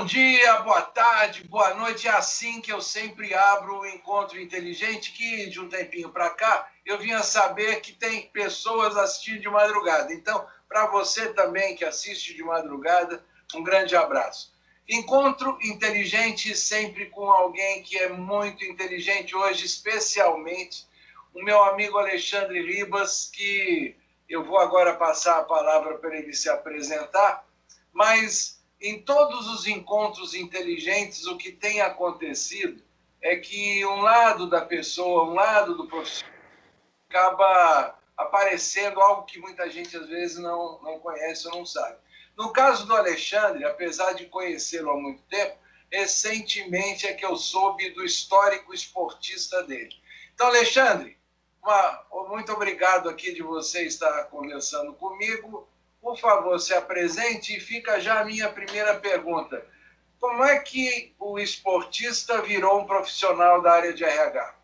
dia, boa tarde, boa noite. É assim que eu sempre abro o Encontro Inteligente, que de um tempinho para cá eu vinha saber que tem pessoas assistindo de madrugada. Então, para você também que assiste de madrugada, um grande abraço. Encontro Inteligente sempre com alguém que é muito inteligente, hoje especialmente o meu amigo Alexandre Ribas, que eu vou agora passar a palavra para ele se apresentar, mas em todos os encontros inteligentes, o que tem acontecido é que um lado da pessoa, um lado do profissional, acaba aparecendo algo que muita gente às vezes não conhece ou não sabe. No caso do Alexandre, apesar de conhecê-lo há muito tempo, recentemente é que eu soube do histórico esportista dele. Então, Alexandre, muito obrigado aqui de você estar conversando comigo. Por favor, se apresente e fica já a minha primeira pergunta. Como é que o esportista virou um profissional da área de RH?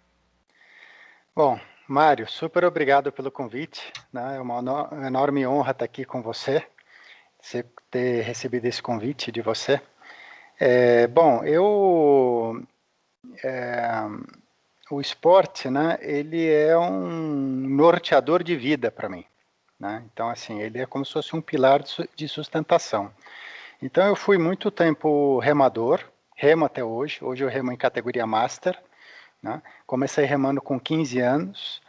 Bom, Mário, super obrigado pelo convite, né? É uma enorme honra estar aqui com você ter recebido esse convite de você. O esporte, né, ele é um norteador de vida para mim, né? Então, assim, ele é como se fosse um pilar de sustentação. Então, eu fui muito tempo remador, remo até hoje eu remo em categoria Master, né? Comecei remando com 15 anos,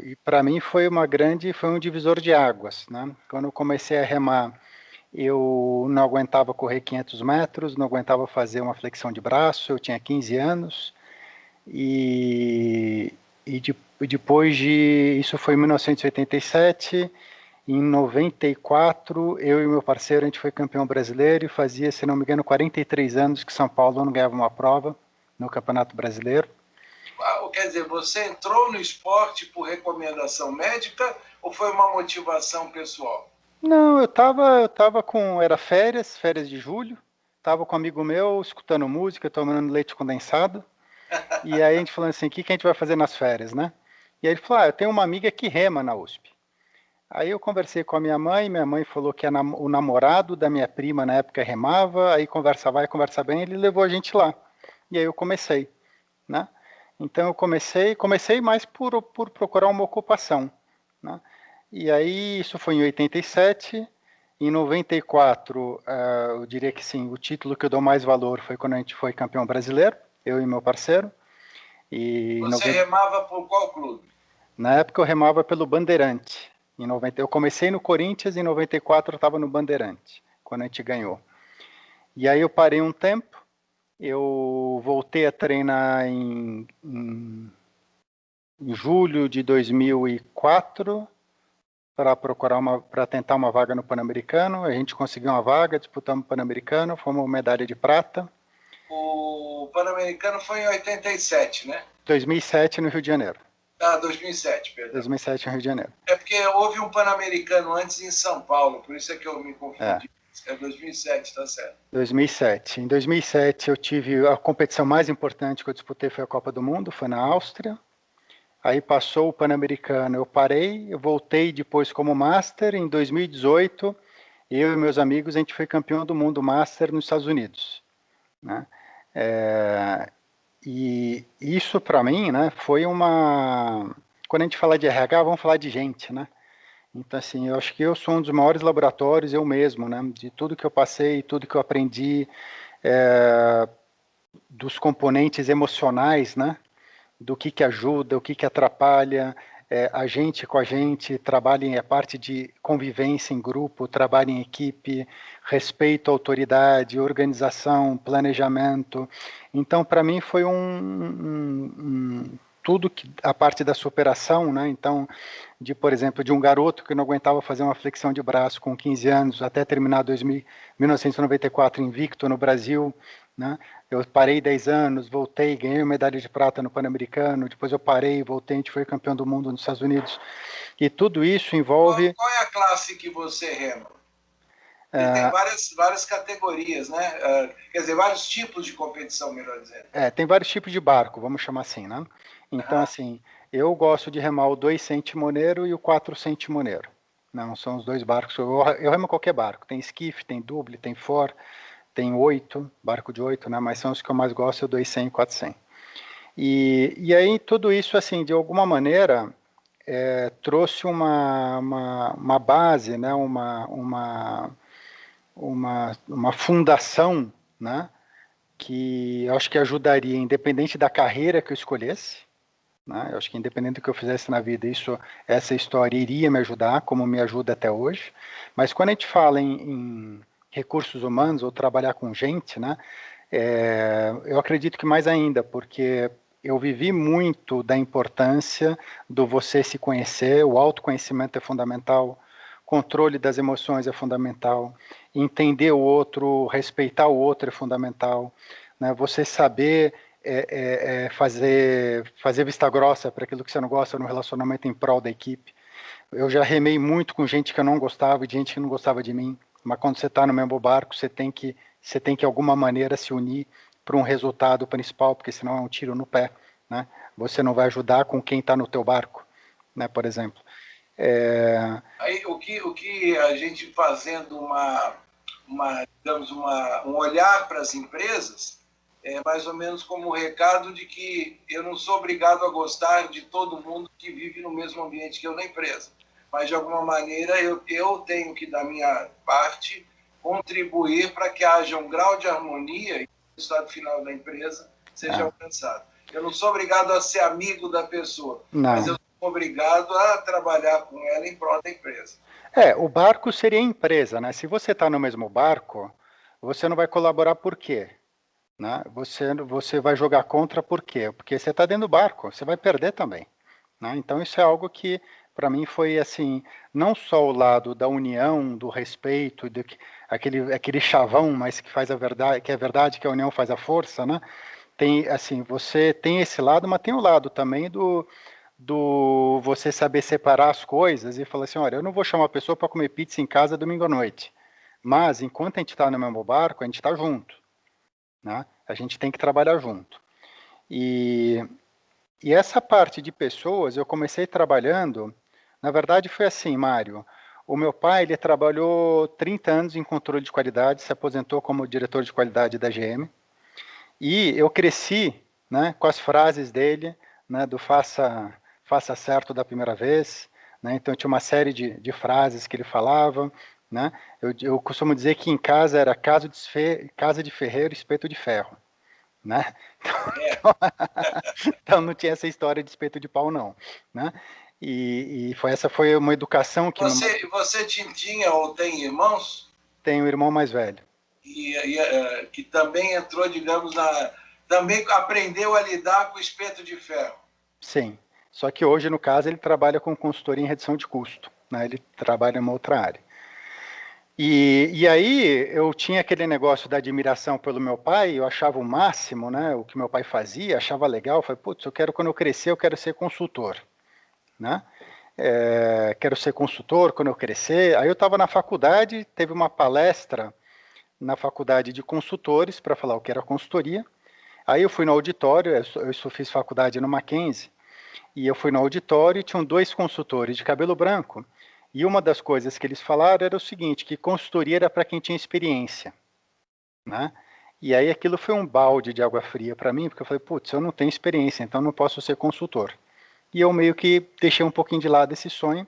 e para mim foi um divisor de águas, né? Quando eu comecei a remar, eu não aguentava correr 500 metros, não aguentava fazer uma flexão de braço, eu tinha 15 anos, e depois isso foi em 1987, em 94, eu e meu parceiro, a gente foi campeão brasileiro e fazia, se não me engano, 43 anos que São Paulo não ganhava uma prova no Campeonato Brasileiro. Quer dizer, você entrou no esporte por recomendação médica ou foi uma motivação pessoal? Não, era férias de julho, estava com um amigo meu, escutando música, tomando leite condensado, e aí a gente falando assim, o que a gente vai fazer nas férias, né? E aí ele falou, eu tenho uma amiga que rema na USP. Aí eu conversei com a minha mãe falou que o namorado da minha prima na época remava, aí conversa vai, conversa bem, ele levou a gente lá. E aí eu comecei, né? Então eu comecei mais por procurar uma ocupação, né? E aí isso foi em 87, em 94, eu diria que sim, o título que eu dou mais valor foi quando a gente foi campeão brasileiro, eu e meu parceiro. Você remava por qual clube? Na época eu remava pelo Bandeirante. Eu comecei no Corinthians, em 94 eu estava no Bandeirante, quando a gente ganhou. E aí eu parei um tempo, eu voltei a treinar em julho de 2004 para tentar uma vaga no Pan-Americano. A gente conseguiu uma vaga, disputamos o Pan-Americano, fomos medalha de prata. O Pan-Americano foi em 87, né? 2007 no Rio de Janeiro. 2007, perdão. 2007 no Rio de Janeiro. É porque houve um Pan-Americano antes em São Paulo, por isso é que eu me confundi. É 2007, tá certo. 2007. Em 2007 eu tive a competição mais importante que eu disputei foi a Copa do Mundo, foi na Áustria. Aí passou o Pan-Americano, eu parei, eu voltei depois como Master. Em 2018, eu e meus amigos, a gente foi campeão do mundo Master nos Estados Unidos, né? E isso para mim, né, foi uma... Quando a gente fala de RH, vamos falar de gente, né? Então, assim, eu acho que eu sou um dos maiores laboratórios, eu mesmo, né? De tudo que eu passei, tudo que eu aprendi, dos componentes emocionais, né? Do que ajuda, o que atrapalha, a gente com a gente, trabalha em a parte de convivência em grupo, trabalho em equipe, respeito à autoridade, organização, planejamento. Então, para mim, foi tudo a parte da superação, né? Então, por exemplo, de um garoto que não aguentava fazer uma flexão de braço com 15 anos, até terminar 1994 invicto no Brasil, né? Eu parei 10 anos, voltei, ganhei medalha de prata no Pan-Americano, depois eu parei, voltei, a gente foi campeão do mundo nos Estados Unidos. E tudo isso envolve... Qual é a classe que você rema? Tem várias categorias, né? Quer dizer, vários tipos de competição, melhor dizendo. Tem vários tipos de barco, vamos chamar assim, né? Então, assim, eu gosto de remar o 200 timoneiro e o 400 timoneiro. Não, são os dois barcos. Eu remo qualquer barco. Tem esquife, tem double, tem for. tem 8, barco de 8, né? Mas são os que eu mais gosto, eu dou 100 e 400. E aí tudo isso, assim, de alguma maneira, trouxe uma base, né? Uma fundação, né? Que eu acho que ajudaria, independente da carreira que eu escolhesse, né? Eu acho que independente do que eu fizesse na vida, essa história iria me ajudar, como me ajuda até hoje. Mas quando a gente fala em recursos humanos ou trabalhar com gente, né? Eu acredito que mais ainda, porque eu vivi muito da importância do você se conhecer, o autoconhecimento é fundamental, controle das emoções é fundamental, entender o outro, respeitar o outro é fundamental, né? Você saber fazer vista grossa para aquilo que você não gosta no relacionamento em prol da equipe. Eu já remei muito com gente que eu não gostava e gente que não gostava de mim, mas quando você está no mesmo barco, você tem que de alguma maneira se unir para um resultado principal, porque senão é um tiro no pé, né? Você não vai ajudar com quem está no teu barco, né? Por exemplo. Aí, o que a gente fazendo digamos, um olhar para as empresas, é mais ou menos como o recado de que eu não sou obrigado a gostar de todo mundo que vive no mesmo ambiente que eu na empresa. Mas, de alguma maneira, eu tenho que, da minha parte, contribuir para que haja um grau de harmonia e o resultado final da empresa seja alcançado. Eu não sou obrigado a ser amigo da pessoa, mas eu sou obrigado a trabalhar com ela em prol da empresa. O barco seria a empresa, né? Se você está no mesmo barco, você não vai colaborar por quê? Né? Você vai jogar contra por quê? Porque você está dentro do barco, você vai perder também. Né? Então isso é algo que para mim foi assim, não só o lado da união, do respeito, aquele chavão, mas que faz a verdade, que é verdade que a união faz a força, né? Tem assim, você tem esse lado, mas tem o lado também do você saber separar as coisas e falar assim, olha, eu não vou chamar a pessoa para comer pizza em casa domingo à noite, mas enquanto a gente está no mesmo barco, a gente está junto, né? A gente tem que trabalhar junto. E essa parte de pessoas, eu comecei trabalhando, na verdade foi assim, Mário, o meu pai, ele trabalhou 30 anos em controle de qualidade, se aposentou como diretor de qualidade da GM, e eu cresci, né, com as frases dele, né, do faça certo da primeira vez, né, então tinha uma série de frases que ele falava, né, eu costumo dizer que em casa era casa de ferreiro, espeto de ferro, né, então não tinha essa história de espeto de pau não, né, essa foi uma educação que... Você tinha ou tem irmãos? Tenho um irmão mais velho. Que também entrou, digamos, também aprendeu a lidar com o espeto de ferro. Sim, só que hoje, no caso, ele trabalha com consultoria em redução de custo, né? Ele trabalha em uma outra área. E aí eu tinha aquele negócio da admiração pelo meu pai, eu achava o máximo, né? O que meu pai fazia, achava legal, eu falei, putz, quando eu crescer, eu quero ser consultor, né? Quero ser consultor quando eu crescer. Aí eu estava na faculdade, teve uma palestra na faculdade de consultores para falar o que era consultoria. Aí eu fui no auditório, eu só fiz faculdade no Mackenzie, e eu fui no auditório e tinham 2 consultores de cabelo branco. E uma das coisas que eles falaram era o seguinte, que consultoria era para quem tinha experiência, né? E aí aquilo foi um balde de água fria para mim, porque eu falei, putz, eu não tenho experiência, então não posso ser consultor. E eu meio que deixei um pouquinho de lado esse sonho.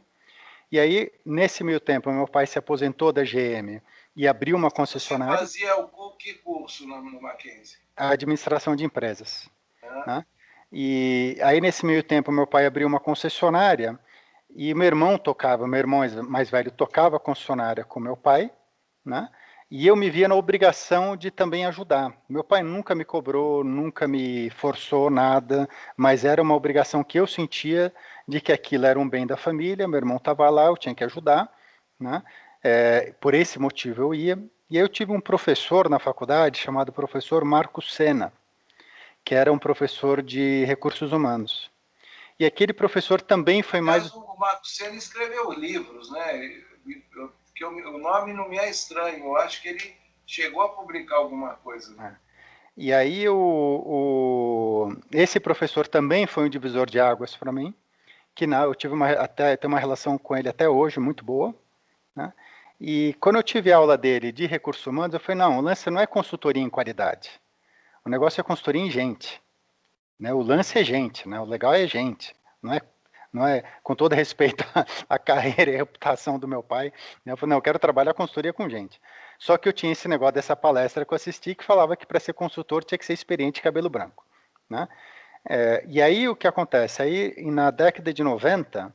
E aí, nesse meio tempo, meu pai se aposentou da GM e abriu uma concessionária. Você fazia que curso no Mackenzie? A administração de empresas. Né? E aí, nesse meio tempo, meu pai abriu uma concessionária e meu irmão mais velho tocava a concessionária com meu pai, né? E eu me via na obrigação de também ajudar. Meu pai nunca me cobrou, nunca me forçou nada, mas era uma obrigação que eu sentia de que aquilo era um bem da família, meu irmão estava lá, eu tinha que ajudar, né? Por esse motivo eu ia. E aí eu tive um professor na faculdade chamado professor Marcos Sena, que era um professor de recursos humanos. E aquele professor também foi mais... O Marcos Sena escreveu livros, né? O nome não me é estranho, eu acho que ele chegou a publicar alguma coisa. Né? E aí esse professor também foi um divisor de águas para mim, que eu tive tenho uma relação com ele até hoje muito boa, né? E quando eu tive aula dele de recursos humanos, eu falei, não, o lance não é consultoria em qualidade. O negócio é consultoria em gente. Né? O lance é gente, né? O legal é gente. Não é com todo respeito à carreira e à reputação do meu pai. Né? Eu falei, não, eu quero trabalhar consultoria com gente. Só que eu tinha esse negócio dessa palestra que eu assisti que falava que para ser consultor tinha que ser experiente e cabelo branco. Né? E aí o que acontece? Aí na década de 90,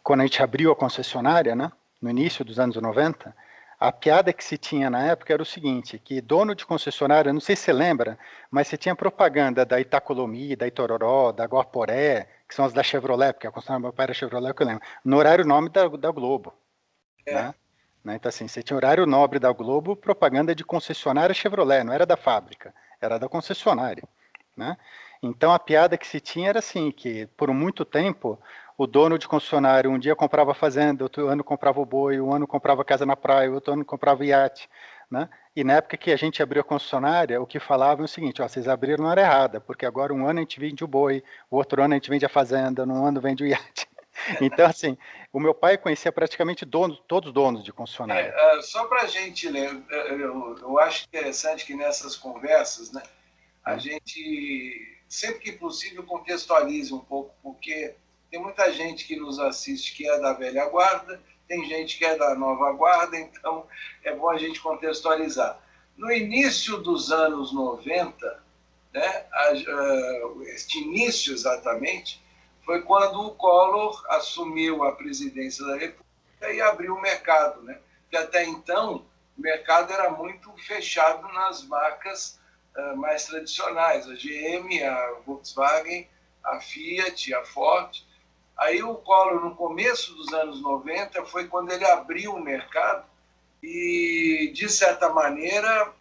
quando a gente abriu a concessionária, né, no início dos anos 90, a piada que se tinha na época era o seguinte, que dono de concessionária, não sei se você lembra, mas você tinha propaganda da Itacolomi, da Itororó, da Guaporé, que são as da Chevrolet, porque a concessionária do meu pai era Chevrolet, que eu lembro, no horário nobre da Globo. Né? Então, assim, você tinha horário nobre da Globo, propaganda de concessionária Chevrolet, não era da fábrica, era da concessionária. Né? Então, a piada que se tinha era assim, que por muito tempo, o dono de concessionário um dia comprava fazenda, outro ano comprava o boi, um ano comprava casa na praia, outro ano comprava iate. Né? E na época que a gente abriu a concessionária, o que falavam é o seguinte, ó, vocês abriram na hora errada, porque agora um ano a gente vende o boi, o outro ano a gente vende a fazenda, num ano vende o iate. Então, assim, o meu pai conhecia praticamente todos os donos de concessionária. Só para a gente ler, eu acho interessante que nessas conversas, né, a gente, sempre que possível, contextualize um pouco, porque tem muita gente que nos assiste que é da velha guarda, tem gente que é da nova guarda, então é bom a gente contextualizar. No início dos anos 90, né, este início exatamente, foi quando o Collor assumiu a presidência da República e abriu o mercado, né? Porque até então o mercado era muito fechado nas marcas mais tradicionais, a GM, a Volkswagen, a Fiat, a Ford. Aí o Collor, no começo dos anos 90, foi quando ele abriu o mercado e, de certa maneira,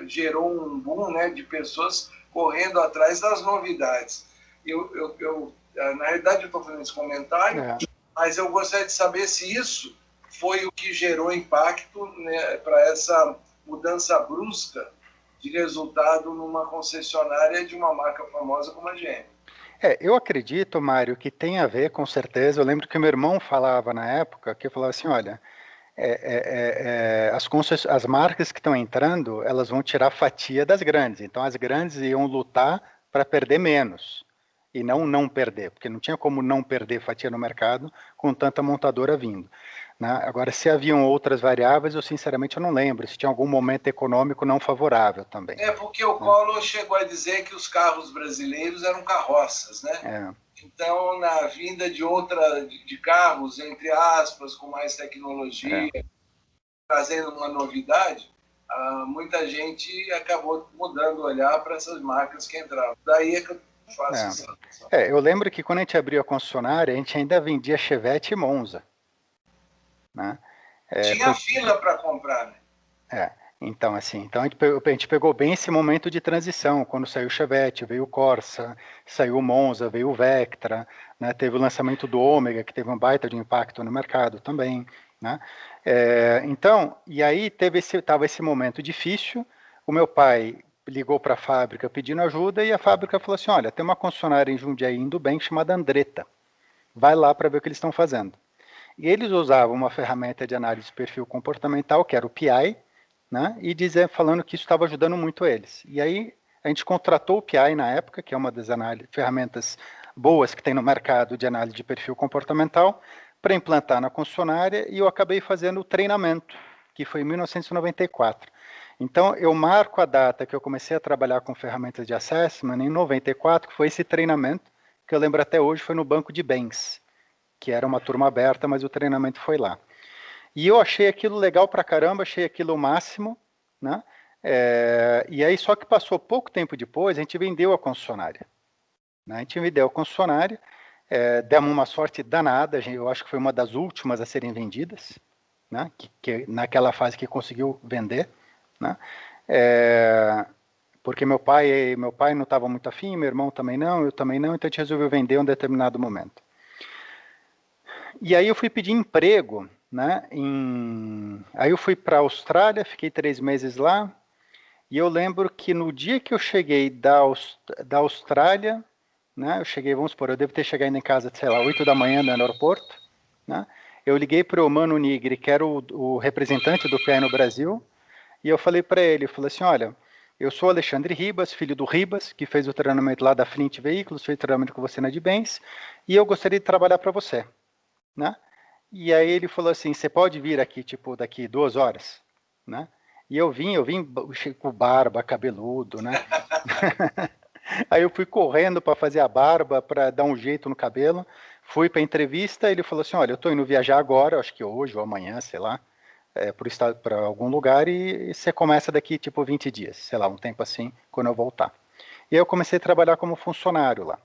gerou um boom, né, de pessoas correndo atrás das novidades. Na realidade, eu estou fazendo esse comentário, mas eu gostaria de saber se isso foi o que gerou impacto, né, para essa mudança brusca de resultado numa concessionária de uma marca famosa como a GM. Eu acredito, Mário, que tem a ver, com certeza. Eu lembro que meu irmão falava na época, que falava assim, olha, as marcas que estão entrando, elas vão tirar fatia das grandes. Então, as grandes iam lutar para perder menos e não perder, porque não tinha como não perder fatia no mercado com tanta montadora vindo. Né? Agora, se haviam outras variáveis, eu sinceramente não lembro, se tinha algum momento econômico não favorável também. Porque o Collor chegou a dizer que os carros brasileiros eram carroças, né? Então, na vinda de carros, entre aspas, com mais tecnologia, trazendo uma novidade, muita gente acabou mudando o olhar para essas marcas que entravam. Daí é que eu faço essa. Eu lembro que quando a gente abriu a concessionária, a gente ainda vendia Chevette e Monza. Né? Tinha fila para comprar, né? Então, assim, a gente pegou bem esse momento de transição, quando saiu o Chevette, veio o Corsa, saiu o Monza, veio o Vectra, né? Teve o lançamento do Ômega, que teve um baita de impacto no mercado também. Né? Então, e aí estava esse momento difícil, o meu pai ligou para a fábrica pedindo ajuda e a fábrica falou assim, olha, tem uma concessionária em Jundiaí indo bem chamada Andretta, vai lá para ver o que eles estão fazendo. E eles usavam uma ferramenta de análise de perfil comportamental, que era o PI, né, e falando que isso estava ajudando muito eles. E aí a gente contratou o PI na época, que é uma das ferramentas boas que tem no mercado de análise de perfil comportamental, para implantar na concessionária, e eu acabei fazendo o treinamento, que foi em 1994. Então, eu marco a data que eu comecei a trabalhar com ferramentas de assessment em 94, que foi esse treinamento, que eu lembro até hoje, foi no Banco de Bens, que era uma turma aberta, mas o treinamento foi lá. E eu achei aquilo legal pra caramba, achei aquilo o máximo, né? E aí, só que passou pouco tempo depois, a gente vendeu a concessionária. Né? A gente vendeu a concessionária, demos uma sorte danada, eu acho que foi uma das últimas a serem vendidas, né? que naquela fase que conseguiu vender, né? Porque meu pai não estava muito afim, meu irmão também não, eu também não, então a gente resolveu vender em um determinado momento. E aí eu fui pedir emprego, né? Aí eu fui para a Austrália, fiquei 3 meses lá, e eu lembro que no dia que eu cheguei da Austrália, né? Eu cheguei, vamos supor, eu devo ter chegado em casa, sei lá, 8 da manhã no aeroporto, né? Eu liguei para o Mano Nigri, que era o representante do PI no Brasil, e eu falei para ele, eu falei assim, olha, eu sou Alexandre Ribas, filho do Ribas, que fez o treinamento lá da Flint Veículos, fez o treinamento com você na de bens, e eu gostaria de trabalhar para você, né? E aí ele falou assim, você pode vir aqui, tipo, daqui 2 horas, né? E eu vim com barba, cabeludo, né? Aí eu fui correndo para fazer a barba, para dar um jeito no cabelo. Fui para a entrevista, ele falou assim, olha, eu estou indo viajar agora, acho que hoje ou amanhã, sei lá, para algum lugar e você começa daqui tipo 20 dias, sei lá, um tempo assim, quando eu voltar. E aí eu comecei a trabalhar como funcionário lá,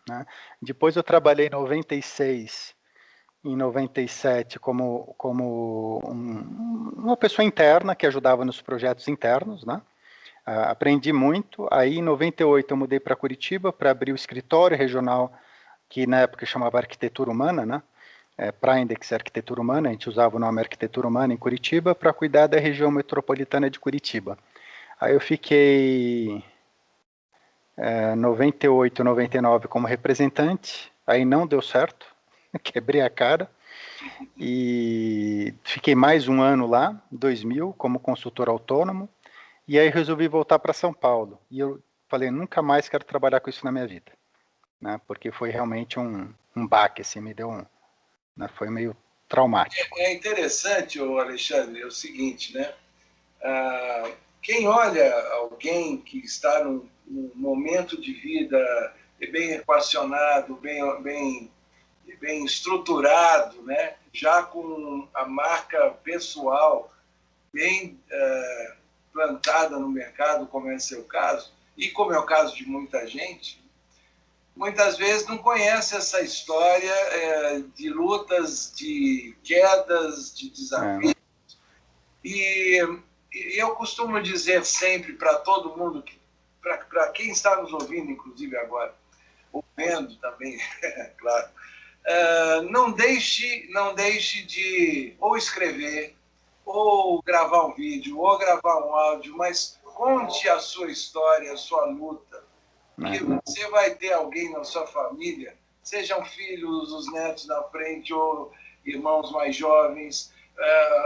né? Depois eu trabalhei em 96, em 97 como uma pessoa interna que ajudava nos projetos internos, né? Aprendi muito. Aí em 98 eu mudei para Curitiba para abrir o escritório regional que na época chamava Arquitetura Humana, né? Para Index Arquitetura Humana, a gente usava o nome Arquitetura Humana em Curitiba para cuidar da região metropolitana de Curitiba. Aí eu fiquei 98, 99 como representante, aí não deu certo, quebrei a cara, e fiquei mais um ano lá, 2000, como consultor autônomo, e aí resolvi voltar para São Paulo, e eu falei, nunca mais quero trabalhar com isso na minha vida, né, porque foi realmente um baque, assim, me deu né, foi meio traumático. É interessante, Alexandre, é o seguinte, né? Quem olha alguém que está num momento de vida bem equacionado, bem estruturado, né? Já com a marca pessoal bem plantada no mercado, como é seu caso, e como é o caso de muita gente, muitas vezes não conhece essa história de lutas, de quedas, de desafios. E eu costumo dizer sempre para todo mundo, para quem está nos ouvindo, inclusive agora, ou vendo também, claro, não deixe de ou escrever, ou gravar um vídeo, ou gravar um áudio, mas conte a sua história, a sua luta, que você vai ter alguém na sua família, sejam filhos, os netos na frente, ou irmãos mais jovens,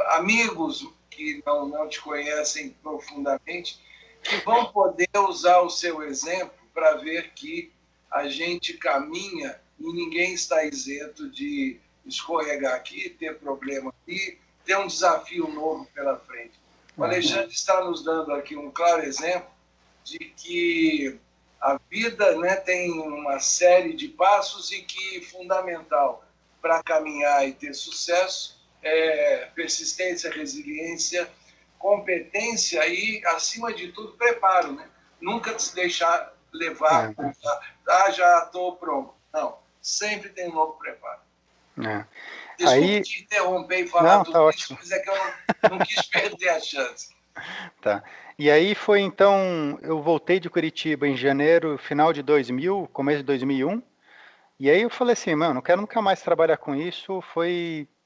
amigos que não te conhecem profundamente, que vão poder usar o seu exemplo para ver que a gente caminha e ninguém está isento de escorregar aqui, ter problema aqui, ter um desafio novo pela frente. O Alexandre está nos dando aqui um claro exemplo de que a vida, né, tem uma série de passos e que fundamental para caminhar e ter sucesso é persistência, resiliência, competência e, acima de tudo, preparo, né? Nunca se deixar levar, já estou pronto. Não, sempre tem um novo preparo. Desculpe te interromper e falar tudo isso, mas é que eu não quis perder a chance. Tá. E aí foi então, eu voltei de Curitiba em janeiro, final de 2000, começo de 2001, e aí eu falei assim, mano, não quero nunca mais trabalhar com isso,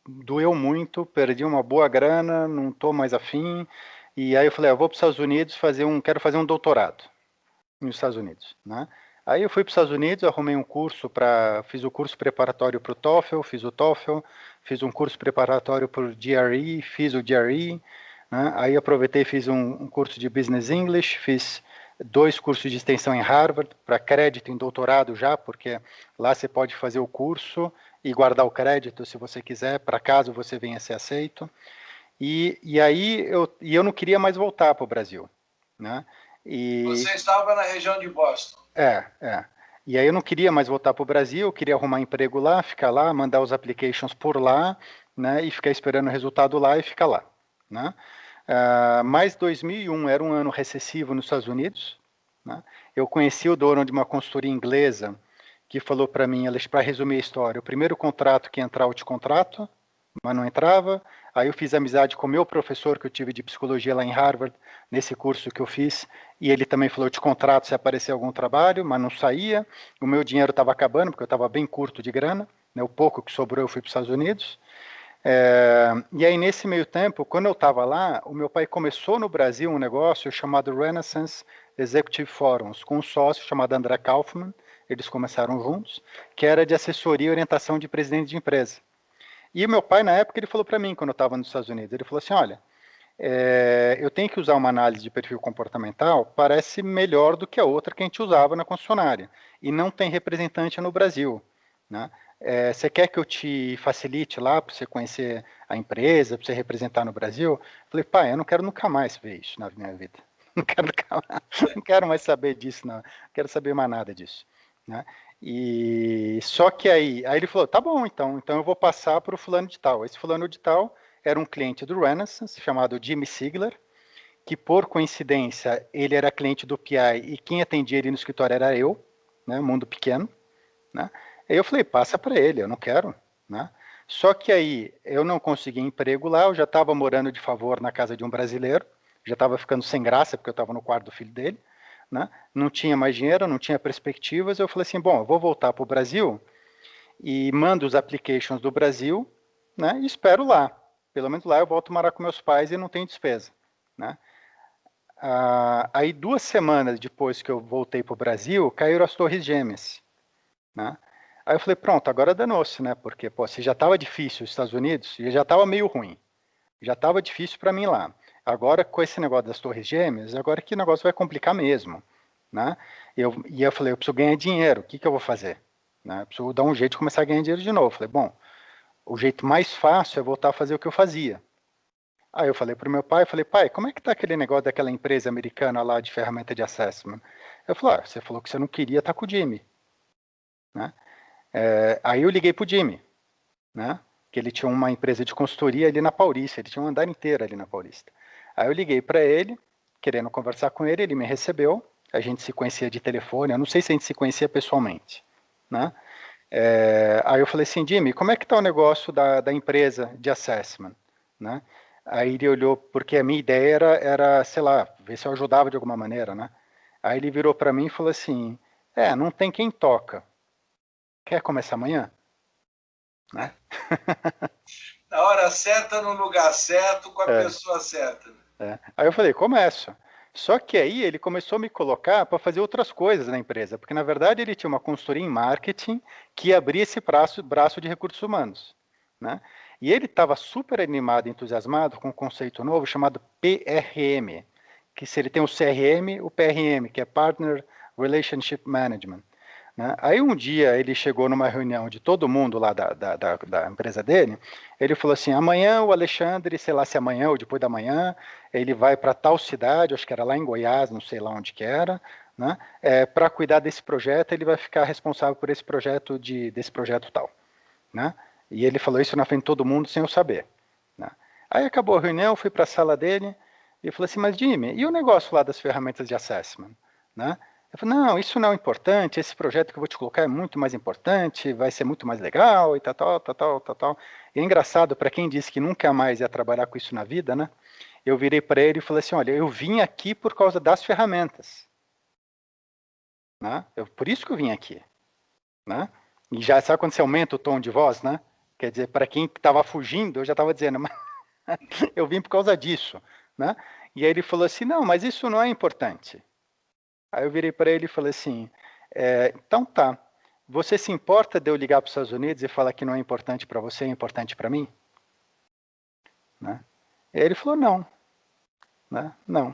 doeu muito, perdi uma boa grana, não tô mais afim, e aí eu falei, eu vou para os Estados Unidos quero fazer um doutorado nos Estados Unidos, né? Aí eu fui para os Estados Unidos, arrumei um curso fiz o curso preparatório para o TOEFL, fiz o TOEFL, fiz um curso preparatório para o GRE, fiz o GRE, né? Aí aproveitei e fiz um curso de Business English, fiz 2 cursos de extensão em Harvard, para crédito em doutorado já, porque lá você pode fazer o curso e guardar o crédito se você quiser, para caso você venha a ser aceito. E aí eu não queria mais voltar para o Brasil, né? Você estava na região de Boston. E aí eu não queria mais voltar para o Brasil, eu queria arrumar emprego lá, ficar lá, mandar os applications por lá, né? E ficar esperando o resultado lá e ficar lá, né? Mas 2001 era um ano recessivo nos Estados Unidos, né? Eu conheci o dono de uma consultoria inglesa que falou para mim, para resumir a história, o primeiro contrato que entrar eu te contrato, mas não entrava. Aí eu fiz amizade com o meu professor que eu tive de psicologia lá em Harvard, nesse curso que eu fiz, e ele também falou, eu te contrato se aparecer algum trabalho, mas não saía, o meu dinheiro estava acabando, porque eu estava bem curto de grana, né? O pouco que sobrou eu fui para os Estados Unidos. E aí nesse meio tempo, quando eu estava lá, o meu pai começou no Brasil um negócio chamado Renaissance Executive Forums, com um sócio chamado André Kaufman, eles começaram juntos, que era de assessoria e orientação de presidente de empresa. E o meu pai, na época, ele falou para mim, quando eu estava nos Estados Unidos, ele falou assim, olha, eu tenho que usar uma análise de perfil comportamental, parece melhor do que a outra que a gente usava na concessionária, e não tem representante no Brasil, né? Você quer que eu te facilite lá para você conhecer a empresa, para você representar no Brasil? Eu falei, pai, eu não quero nunca mais ver isso na minha vida. Não quero, não quero mais saber disso, não. Não quero saber mais nada disso, né? E só que aí ele falou, tá bom, então eu vou passar para o fulano de tal. Esse fulano de tal era um cliente do Renaissance, chamado Jimmy Sigler, que por coincidência ele era cliente do PI e quem atendia ele no escritório era eu, né, mundo pequeno, né? Aí eu falei, passa para ele, eu não quero, né? Só que aí eu não consegui emprego lá, eu já estava morando de favor na casa de um brasileiro, já estava ficando sem graça porque eu estava no quarto do filho dele, né? Não tinha mais dinheiro, não tinha perspectivas, eu falei assim, bom, eu vou voltar para o Brasil e mando os applications do Brasil, né? E espero lá. Pelo menos lá eu volto a morar com meus pais e não tenho despesa, né? Aí 2 semanas depois que eu voltei para o Brasil, caíram as Torres Gêmeas, né? Aí eu falei, pronto, agora danou-se, né? Porque, pô, se já estava difícil os Estados Unidos, e já estava meio ruim, já estava difícil para mim lá. Agora, com esse negócio das Torres Gêmeas, agora que o negócio vai complicar mesmo, né? E eu falei, eu preciso ganhar dinheiro, o que eu vou fazer? Né? Eu preciso dar um jeito de começar a ganhar dinheiro de novo. Eu falei, bom, o jeito mais fácil é voltar a fazer o que eu fazia. Aí eu falei para o meu pai, falei, pai, como é que está aquele negócio daquela empresa americana lá de ferramenta de assessment? Eu falei, você falou que você não queria estar com o Jimmy, né? Aí eu liguei para o Jimmy, né? Que ele tinha uma empresa de consultoria ali na Paulista, ele tinha um andar inteiro ali na Paulista. Aí eu liguei para ele, querendo conversar com ele, ele me recebeu, a gente se conhecia de telefone, eu não sei se a gente se conhecia pessoalmente, né? Aí eu falei assim, Jimmy, como é que está o negócio da empresa de assessment, né? Aí ele olhou, porque a minha ideia era, sei lá, ver se eu ajudava de alguma maneira, né? Aí ele virou para mim e falou assim, não tem quem toca, quer começar amanhã? Né? Na hora certa, no lugar certo, com a pessoa certa. Aí eu falei, começo. Só que aí ele começou a me colocar para fazer outras coisas na empresa, porque na verdade ele tinha uma consultoria em marketing que abria esse braço de recursos humanos, né? E ele estava super animado, entusiasmado com um conceito novo chamado PRM, que se ele tem o CRM, o PRM, que é Partner Relationship Management, né? Aí um dia ele chegou numa reunião de todo mundo lá da empresa dele, ele falou assim, amanhã o Alexandre, sei lá se amanhã ou depois da manhã, ele vai para tal cidade, acho que era lá em Goiás, não sei lá onde que era, né? Para cuidar desse projeto, ele vai ficar responsável por esse projeto desse projeto tal, né? E ele falou isso na frente de todo mundo sem eu saber, né? Aí acabou a reunião, fui para a sala dele e falei assim, mas Jimmy, e o negócio lá das ferramentas de assessment, né? Eu falei, não, isso não é importante, esse projeto que eu vou te colocar é muito mais importante, vai ser muito mais legal e tal. E é engraçado, para quem disse que nunca mais ia trabalhar com isso na vida, né? Eu virei para ele e falei assim, olha, eu vim aqui por causa das ferramentas, né? Por isso que eu vim aqui, né? E já sabe quando você aumenta o tom de voz, né? Quer dizer, para quem estava fugindo, eu já estava dizendo, mas eu vim por causa disso, né? E aí ele falou assim, não, mas isso não é importante. Aí eu virei para ele e falei assim, então tá, você se importa de eu ligar para os Estados Unidos e falar que não é importante para você, é importante para mim? Né? E aí ele falou, não, né? Não.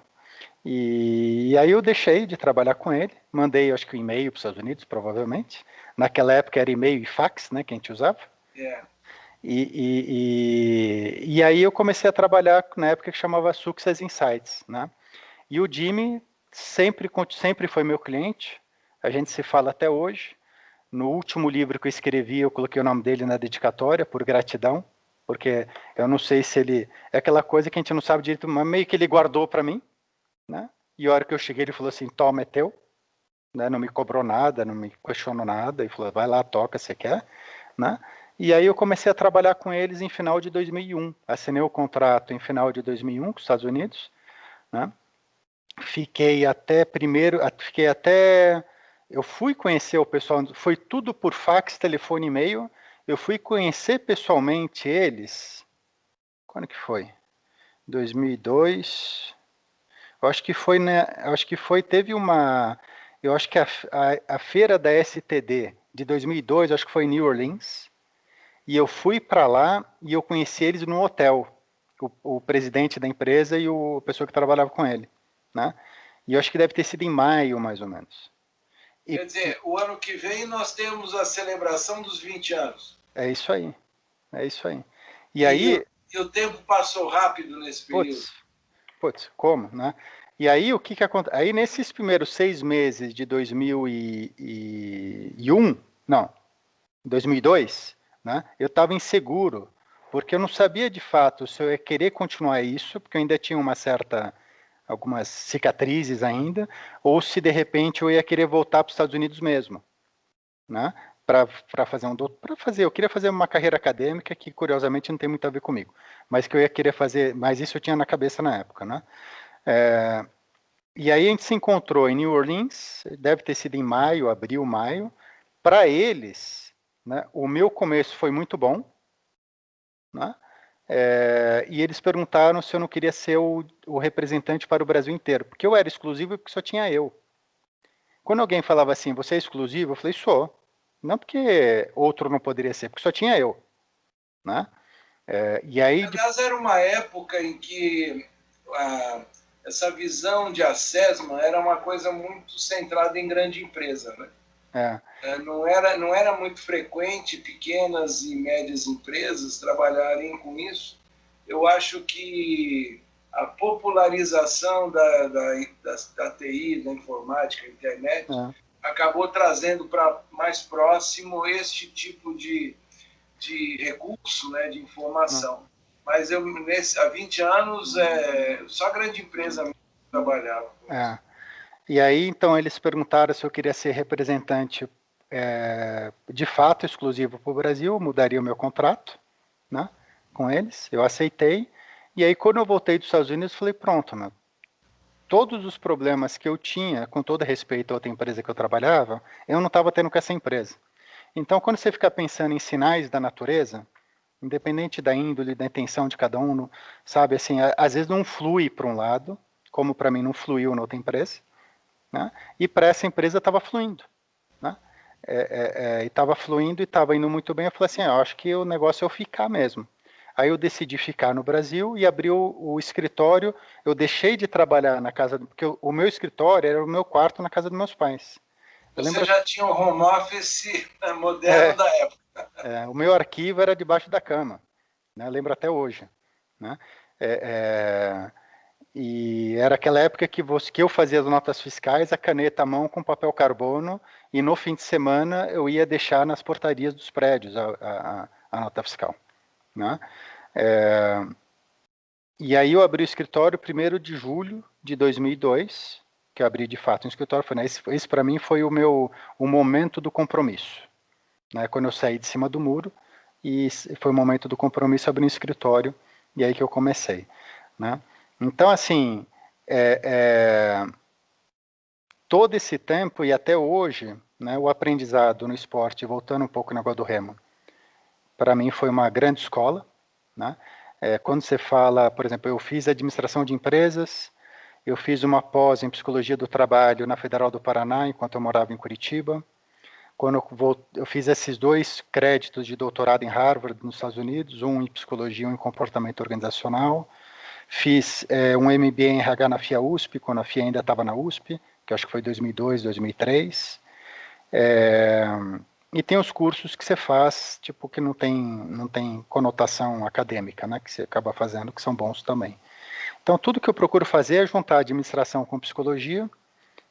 E aí eu deixei de trabalhar com ele, mandei acho que um e-mail para os Estados Unidos, provavelmente. Naquela época era e-mail e fax, né, que a gente usava. Yeah. E aí eu comecei a trabalhar na época que chamava Success Insights, né? E o Jimmy sempre foi meu cliente, a gente se fala até hoje. No último livro que eu escrevi, eu coloquei o nome dele na dedicatória, por gratidão, porque eu não sei se ele... É aquela coisa que a gente não sabe direito, mas meio que ele guardou para mim, né? E a hora que eu cheguei, ele falou assim, toma, é teu. Né? Não me cobrou nada, não me questionou nada, e falou, vai lá, toca, você quer, né? E aí eu comecei a trabalhar com eles em final de 2001. Assinei o contrato em final de 2001 com os Estados Unidos, né? Eu fui conhecer o pessoal, foi tudo por fax, telefone e e-mail. Eu fui conhecer pessoalmente eles. Quando que foi? 2002. Eu acho que foi, né? Eu acho que foi, teve uma. eu acho que a feira da STD de 2002, acho que foi em New Orleans, e eu fui para lá e eu conheci eles no hotel, o presidente da empresa e a pessoa que trabalhava com ele, né? E eu acho que deve ter sido em maio, mais ou menos. Quer dizer, o ano que vem nós temos a celebração dos 20 anos. É isso aí, é isso aí. E aí... E o tempo passou rápido nesse período. Putz, como, né? E aí, o que acontece? Aí, nesses primeiros 6 meses de 2001, não, 2002, né? Eu estava inseguro, porque eu não sabia de fato se eu ia querer continuar isso, porque eu ainda tinha algumas cicatrizes ainda, ou se de repente eu ia querer voltar para os Estados Unidos mesmo, né? Para fazer eu queria fazer uma carreira acadêmica que curiosamente não tem muito a ver comigo, mas que eu ia querer fazer, mas isso eu tinha na cabeça na época, né? E aí a gente se encontrou em New Orleans, deve ter sido em maio, abril, maio. Para eles, né, o meu começo foi muito bom, né? E eles perguntaram se eu não queria ser o representante para o Brasil inteiro, porque eu era exclusivo porque só tinha eu. Quando alguém falava assim, você é exclusivo, eu falei, sou. Não porque outro não poderia ser, porque só tinha eu, né? E aí, aliás, era uma época em que essa visão de assessment era uma coisa muito centrada em grande empresa, né? Não era muito frequente pequenas e médias empresas trabalharem com isso. Eu acho que a popularização da TI, da informática, internet, acabou trazendo para mais próximo este tipo de recurso, né, de informação. Mas há 20 anos, só grande empresa trabalhava com isso. E aí, então, eles perguntaram se eu queria ser representante de fato exclusivo para o Brasil, mudaria o meu contrato, né, com eles, eu aceitei, e aí quando eu voltei dos Estados Unidos, falei, pronto, né, todos os problemas que eu tinha, com todo respeito a outra empresa que eu trabalhava, eu não estava tendo com essa empresa. Então, quando você fica pensando em sinais da natureza, independente da índole, da intenção de cada um, sabe, assim, às vezes não flui para um lado, como para mim não fluiu na outra empresa, né, e para essa empresa estava fluindo, né, e estava fluindo e estava indo muito bem. Eu falei assim, eu acho que o negócio é eu ficar mesmo. Aí eu decidi ficar no Brasil e abri o escritório. Eu deixei de trabalhar na casa, porque o meu escritório era o meu quarto na casa dos meus pais. Você já tinha um home office moderno da época. O meu arquivo era debaixo da cama, né? Eu lembro até hoje, né? E era aquela época que eu fazia as notas fiscais, a caneta à mão com papel carbono, e no fim de semana eu ia deixar nas portarias dos prédios a nota fiscal, né? E aí eu abri o escritório 1º de julho de 2002, que eu abri de fato um escritório. Esse para mim foi o momento do compromisso, né? Quando eu saí de cima do muro, e foi o momento do compromisso, abrir um escritório, e aí que eu comecei, né? Então, assim, todo esse tempo e até hoje, né, o aprendizado no esporte, voltando um pouco no negócio do remo, para mim foi uma grande escola, né? Quando você fala, por exemplo, eu fiz administração de empresas, eu fiz uma pós em psicologia do trabalho na Federal do Paraná, enquanto eu morava em Curitiba. Quando eu fiz esses 2 créditos de doutorado em Harvard, nos Estados Unidos, um em psicologia e um em comportamento organizacional. Fiz um MBA em RH na FIA USP, quando a FIA ainda estava na USP, que acho que foi 2002, 2003. E tem os cursos que você faz, tipo, que não tem conotação acadêmica, né, que você acaba fazendo, que são bons também. Então, tudo que eu procuro fazer é juntar administração com psicologia,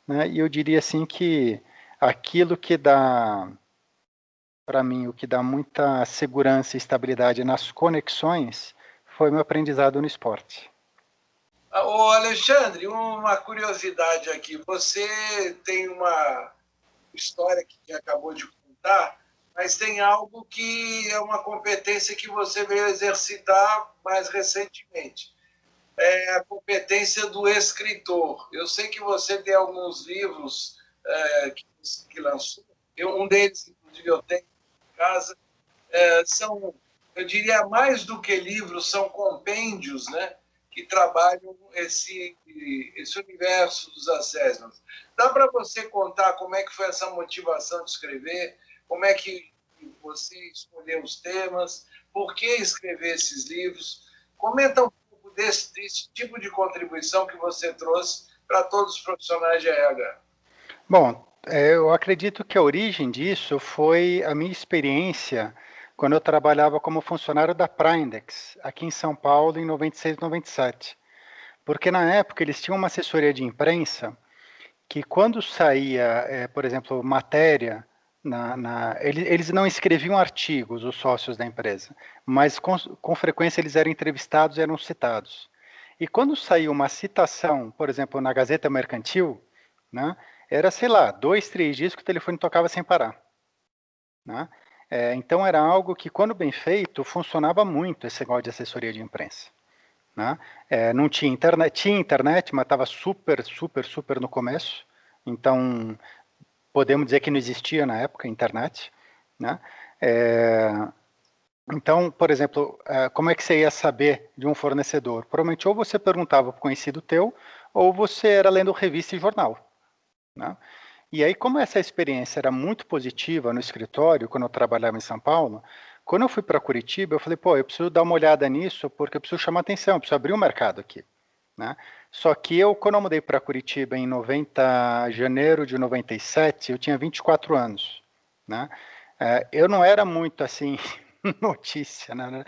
né, e eu diria assim que aquilo que dá, para mim, o que dá muita segurança e estabilidade nas conexões foi meu aprendizado no esporte. Ô Alexandre, uma curiosidade aqui. Você tem uma história que acabou de contar, mas tem algo que é uma competência que você veio exercitar mais recentemente. É a competência do escritor. Eu sei que você tem alguns livros que lançou. Um deles, inclusive, eu tenho em casa. São, eu diria, mais do que livros, são compêndios, né? que trabalham esse universo dos assessments. Dá para você contar como é que foi essa motivação de escrever, como é que você escolheu os temas, por que escrever esses livros? Comenta um pouco desse tipo de contribuição que você trouxe para todos os profissionais de RH. Bom, eu acredito que a origem disso foi a minha experiência quando eu trabalhava como funcionário da Prindex, aqui em São Paulo, em 96, 97. Porque na época eles tinham uma assessoria de imprensa que quando saía, por exemplo, matéria, eles não escreviam artigos, os sócios da empresa, mas com frequência eles eram entrevistados e eram citados. E quando saiu uma citação, por exemplo, na Gazeta Mercantil, né, era, sei lá, 2, 3 dias que o telefone tocava sem parar. Né? Então era algo que, quando bem feito, funcionava muito esse negócio de assessoria de imprensa. Né? Não tinha internet, mas estava super, super, super no começo. Então, podemos dizer que não existia na época internet. Né? Então, por exemplo, como é que você ia saber de um fornecedor? Provavelmente ou você perguntava para o conhecido teu, ou você era lendo revista e jornal. Né? E aí, como essa experiência era muito positiva no escritório, quando eu trabalhava em São Paulo, quando eu fui para Curitiba, eu falei, pô, eu preciso dar uma olhada nisso, porque eu preciso chamar atenção, eu preciso abrir o mercado aqui. Né? Só que quando eu mudei para Curitiba em janeiro de 97, eu tinha 24 anos. Né? Eu não era muito assim, notícia. Né?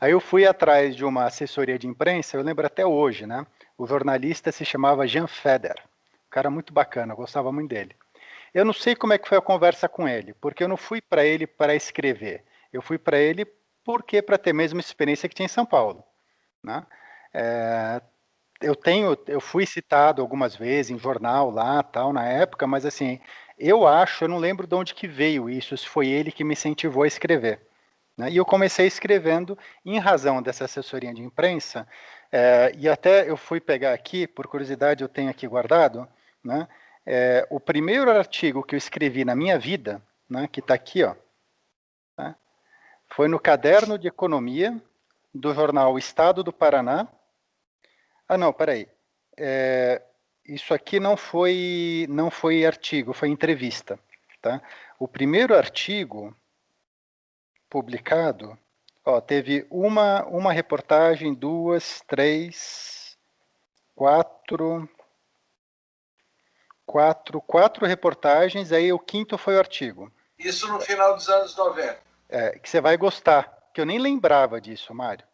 Aí eu fui atrás de uma assessoria de imprensa, eu lembro até hoje, né? O jornalista se chamava Jean Feder. Um cara muito bacana, eu gostava muito dele. Eu não sei como é que foi a conversa com ele, porque eu não fui para ele para escrever. Eu fui para ele porque para ter a mesma experiência que tinha em São Paulo. Né? Eu fui citado algumas vezes em jornal lá, tal, na época, mas assim, eu não lembro de onde que veio isso, se foi ele que me incentivou a escrever. Né? E eu comecei escrevendo em razão dessa assessoria de imprensa, e até eu fui pegar aqui, por curiosidade eu tenho aqui guardado, né? O primeiro artigo que eu escrevi na minha vida, né, que está aqui, ó, né, foi no Caderno de Economia do jornal Estado do Paraná. Ah, não, peraí. Isso aqui não foi artigo, foi entrevista. Tá? O primeiro artigo publicado, teve uma reportagem, 2, 3, 4, quatro reportagens, aí o quinto foi o artigo. Isso no final dos anos 90. Que você vai gostar, que eu nem lembrava disso, Mário.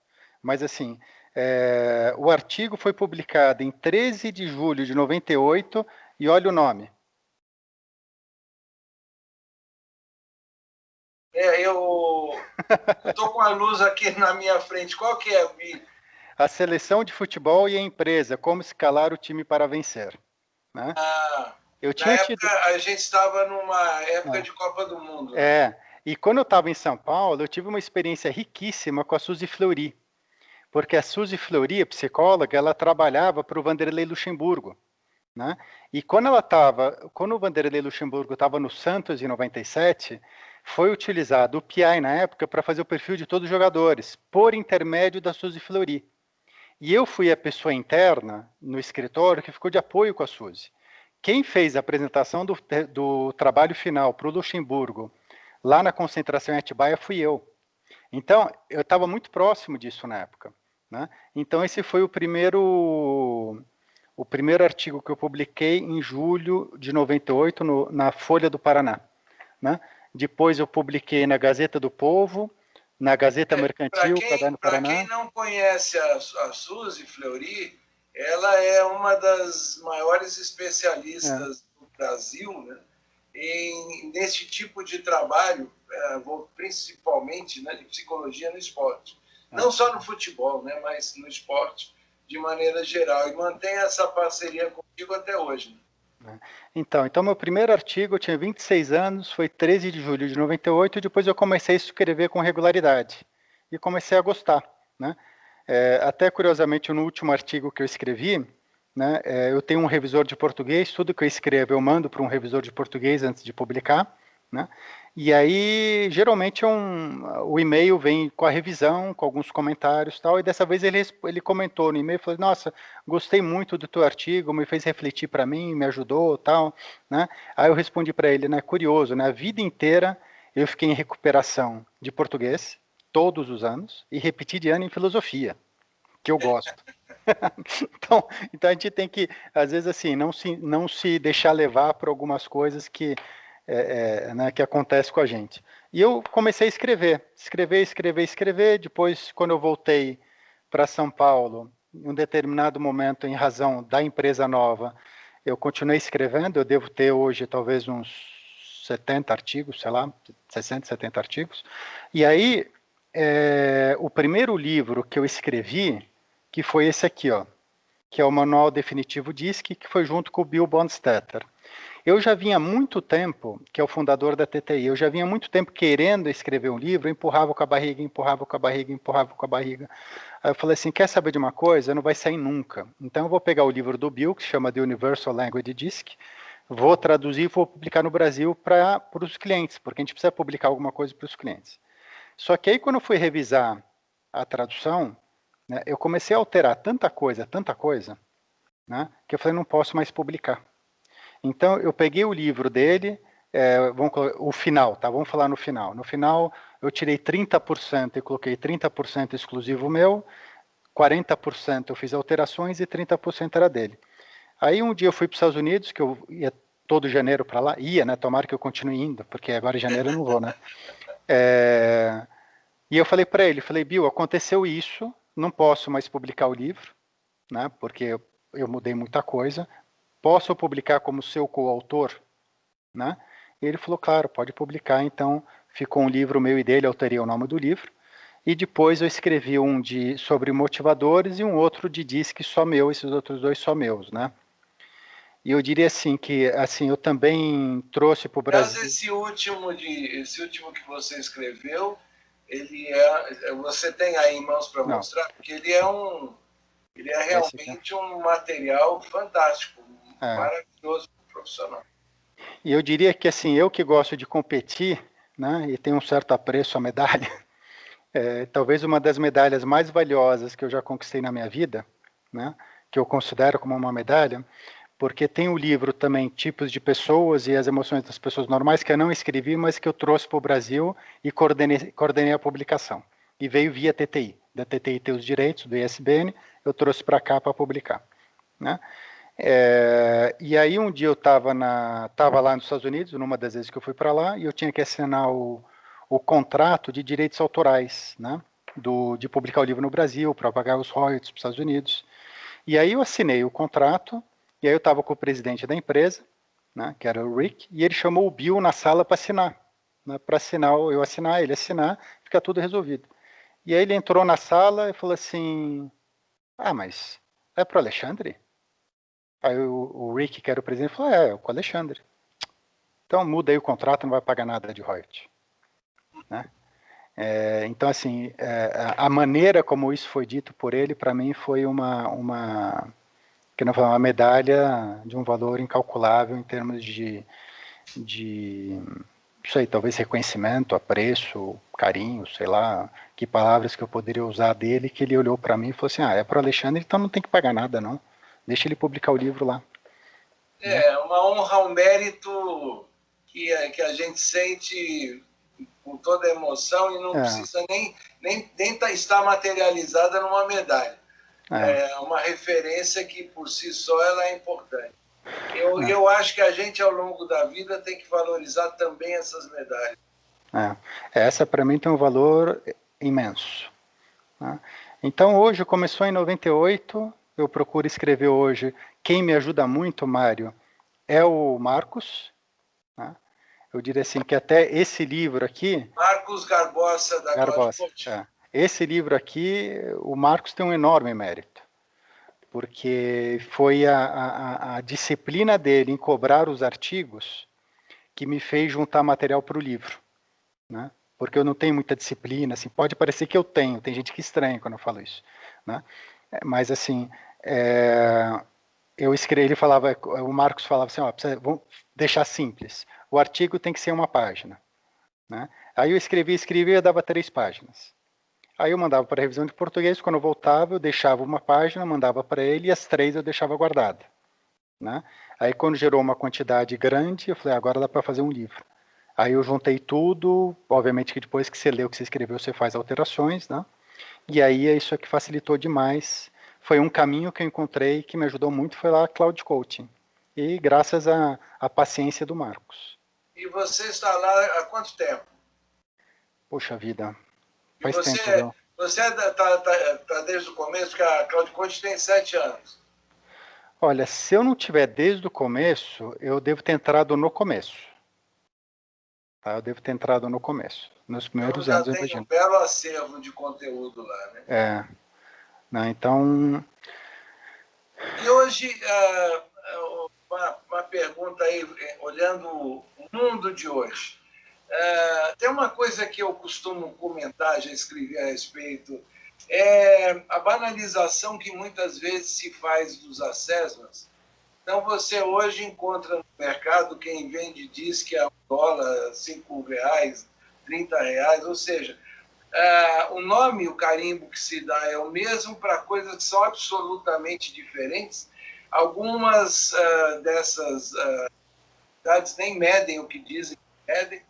Mas assim, o artigo foi publicado em 13 de julho de 98 e olha o nome. Eu estou com a luz aqui na minha frente. Qual que é? A seleção de futebol e a empresa, como escalar o time para vencer. Né? Na época, a gente estava numa época de Copa do Mundo. Né? E quando eu estava em São Paulo, eu tive uma experiência riquíssima com a Suzy Fleury. Porque a Suzy Fleury, a psicóloga, ela trabalhava para o Vanderlei Luxemburgo. Né? E quando o Vanderlei Luxemburgo estava no Santos em 97, foi utilizado o PI na época para fazer o perfil de todos os jogadores, por intermédio da Suzy Fleury. E eu fui a pessoa interna no escritório que ficou de apoio com a Suzy. Quem fez a apresentação do trabalho final para o Luxemburgo, lá na concentração em Atibaia, fui eu. Então, eu estava muito próximo disso na época. Né? Então, esse foi o primeiro artigo que eu publiquei em julho de 98 na Folha do Paraná. Né? Depois eu publiquei na Gazeta do Povo, na Gazeta Mercantil, Caderno do Paraná. Para quem não conhece a Suzy Fleury, ela é uma das maiores especialistas do Brasil, né, nesse tipo de trabalho, principalmente, né, de psicologia no esporte. Não só no futebol, né, mas no esporte de maneira geral. E mantém essa parceria contigo até hoje. Né? Então, meu primeiro artigo, eu tinha 26 anos, foi 13 de julho de 98, e depois eu comecei a escrever com regularidade. E comecei a gostar. Né? Até curiosamente, no último artigo que eu escrevi, né, eu tenho um revisor de português, tudo que eu escrevo eu mando para um revisor de português antes de publicar. né? E aí, geralmente, o e-mail vem com a revisão, com alguns comentários e tal, e dessa vez ele comentou no e-mail, falou, nossa, gostei muito do teu artigo, me fez refletir para mim, me ajudou tal, né? Aí eu respondi para ele, né, curioso, né, a vida inteira eu fiquei em recuperação de português, todos os anos, e repeti de ano em filosofia, que eu gosto. Então a gente tem que, às vezes, assim, não se deixar levar por algumas coisas né, que acontecem com a gente. E eu comecei a escrever. Depois, quando eu voltei para São Paulo, em um determinado momento, em razão da empresa nova, eu continuei escrevendo. Eu devo ter hoje talvez uns 70 artigos, sei lá, 60, 70 artigos. E aí, o primeiro livro que eu escrevi, que foi esse aqui, ó, que é o Manual Definitivo DISC, que foi junto com o Bill Bondstetter. Eu já vinha há muito tempo, que é o fundador da TTI, eu já vinha há muito tempo querendo escrever um livro, empurrava com a barriga, empurrava com a barriga, empurrava com a barriga. Aí eu falei assim, quer saber de uma coisa? Não vai sair nunca. Então eu vou pegar o livro do Bill, que se chama The Universal Language Disc, vou traduzir e vou publicar no Brasil para os clientes, porque a gente precisa publicar alguma coisa para os clientes. Só que aí quando eu fui revisar a tradução, né, eu comecei a alterar tanta coisa, né, que eu falei, não posso mais publicar. Então, eu peguei o livro dele, o final, tá? Vamos falar no final. No final, eu tirei 30% e coloquei 30% exclusivo meu, 40% eu fiz alterações e 30% era dele. Aí um dia eu fui para os Estados Unidos, que eu ia todo janeiro para lá, né? Tomara que eu continue indo, porque agora em janeiro eu não vou, né? E eu falei para ele, Bill, aconteceu isso, não posso mais publicar o livro, né? Porque eu mudei muita coisa. Posso publicar como seu coautor? Né? E ele falou, claro, pode publicar. Então, ficou um livro meu e dele, eu alterei o nome do livro. E depois eu escrevi um sobre motivadores e um outro de disque só meu, esses outros dois só meus, né? E eu diria assim que assim eu também trouxe para o Brasil. Esse último que você escreveu, você tem aí em mãos para mostrar, porque ele é realmente um material fantástico, maravilhoso para o profissional. E eu diria que assim, eu que gosto de competir, né, e tenho um certo apreço à medalha, talvez uma das medalhas mais valiosas que eu já conquistei na minha vida, né, que eu considero como uma medalha, porque tem o livro também, Tipos de Pessoas e as Emoções das Pessoas Normais, que eu não escrevi, mas que eu trouxe para o Brasil e coordenei a publicação. E veio via TTI. Da TTI ter os direitos, do ISBN, eu trouxe para cá para publicar. Né? E aí um dia eu estava lá nos Estados Unidos, numa das vezes que eu fui para lá, e eu tinha que assinar o contrato de direitos autorais, né? De publicar o livro no Brasil, para pagar os royalties para os Estados Unidos. E aí eu assinei o contrato, e aí eu estava com o presidente da empresa, né, que era o Rick, e ele chamou o Bill na sala para assinar. Né, para eu assinar, ele assinar, fica tudo resolvido. E aí ele entrou na sala e falou assim, mas é para o Alexandre? Aí o Rick, que era o presidente, falou, é com o Alexandre. Então muda aí o contrato, não vai pagar nada de royalty. Né? Então, assim, a maneira como isso foi dito por ele, para mim, foi uma medalha de um valor incalculável em termos de não sei, talvez reconhecimento, apreço, carinho, sei lá, que palavras que eu poderia usar dele, que ele olhou para mim e falou assim, é para o Alexandre, então não tem que pagar nada, não. Deixa ele publicar o livro lá. Uma honra, um mérito que a gente sente com toda a emoção e não precisa nem estar materializada numa medalha. É uma referência que, por si só, ela é importante. Eu acho que a gente, ao longo da vida, tem que valorizar também essas medalhas. Essa, para mim, tem um valor imenso. Né? Então, hoje, começou em 98, eu procuro escrever hoje. Quem me ajuda muito, Mário, é o Marcos. Né? Eu diria assim, que até esse livro aqui... Marcos Garbosa, da Cloud. Esse livro aqui, o Marcos tem um enorme mérito, porque foi a disciplina dele em cobrar os artigos que me fez juntar material para o livro, né? Porque eu não tenho muita disciplina, assim, pode parecer que eu tenho, tem gente que estranha quando eu falo isso, né? Mas assim, eu escrevi, o Marcos falava assim, vamos deixar simples, o artigo tem que ser uma página. Né? Aí eu escrevia e dava 3 páginas. Aí eu mandava para a revisão de português, quando eu voltava, eu deixava uma página, mandava para ele, e as 3 eu deixava guardada. Né? Aí quando gerou uma quantidade grande, eu falei, agora dá para fazer um livro. Aí eu juntei tudo, obviamente que depois que você lê o que você escreveu, você faz alterações, né? E aí é isso que facilitou demais. Foi um caminho que eu encontrei que me ajudou muito, foi lá Cloud Coaching. E graças à paciência do Marcos. E você está lá há quanto tempo? Poxa vida, E faz tempo, viu? você tá desde o começo, porque a Cloud Coach tem 7 anos. Olha, se eu não tiver desde o começo, eu devo ter entrado no começo. Tá? Eu devo ter entrado no começo, nos Então primeiros já anos, eu tem um imagino. belo acervo de conteúdo lá, né? É, né, então... E hoje, uma pergunta aí, olhando o mundo de hoje. Tem uma coisa que eu costumo comentar, já escrevi a respeito, é a banalização que muitas vezes se faz dos assessments. Então, você hoje encontra no mercado quem vende diz que é $1, R$ 5, R$ 30, ou seja, o nome, o carimbo que se dá é o mesmo para coisas que são absolutamente diferentes. Algumas dessas cidades nem medem o que dizem que medem.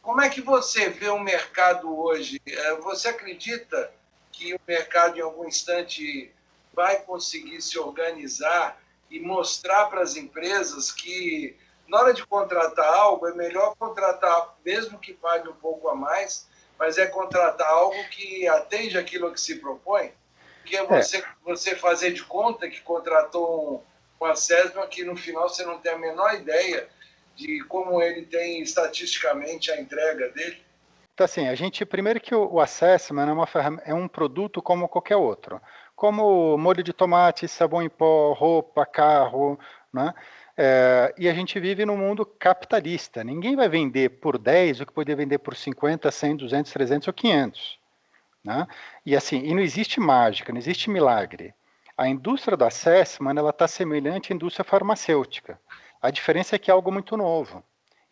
Como é que você vê o mercado hoje? Você acredita que o mercado, em algum instante, vai conseguir se organizar e mostrar para as empresas que, na hora de contratar algo, é melhor contratar, mesmo que pague um pouco a mais, mas é contratar algo que atende aquilo que se propõe? Porque você fazer de conta que contratou um assessment que no final você não tem a menor ideia de como ele tem estatisticamente a entrega dele? Então, assim, primeiro que o Assessment é um produto como qualquer outro, como molho de tomate, sabão em pó, roupa, carro, né? E a gente vive num mundo capitalista. Ninguém vai vender por 10 o que poderia vender por 50, 100, 200, 300 ou 500. Né? E assim, e não existe mágica, não existe milagre. A indústria do Assessment está semelhante à indústria farmacêutica. A diferença é que é algo muito novo.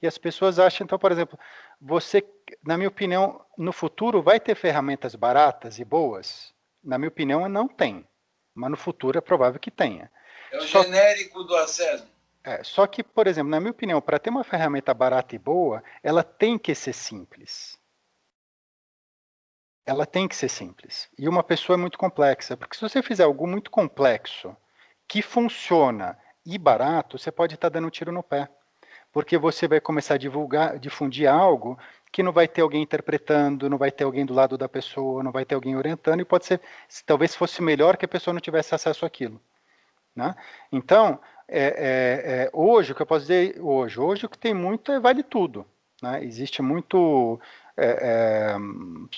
E as pessoas acham, então, por exemplo, você, na minha opinião, no futuro vai ter ferramentas baratas e boas? Na minha opinião, não tem. Mas no futuro é provável que tenha. É o Só, genérico do acesso. só que, por exemplo, na minha opinião, para ter uma ferramenta barata e boa, ela tem que ser simples. Ela tem que ser simples. E uma pessoa é muito complexa, porque se você fizer algo muito complexo, que funciona e barato, você pode estar dando um tiro no pé. Porque você vai começar a difundir algo que não vai ter alguém interpretando, não vai ter alguém do lado da pessoa, não vai ter alguém orientando, e pode ser, talvez fosse melhor que a pessoa não tivesse acesso àquilo. Né? Então, hoje, o que eu posso dizer hoje o que tem muito vale tudo. Né? Existe muito,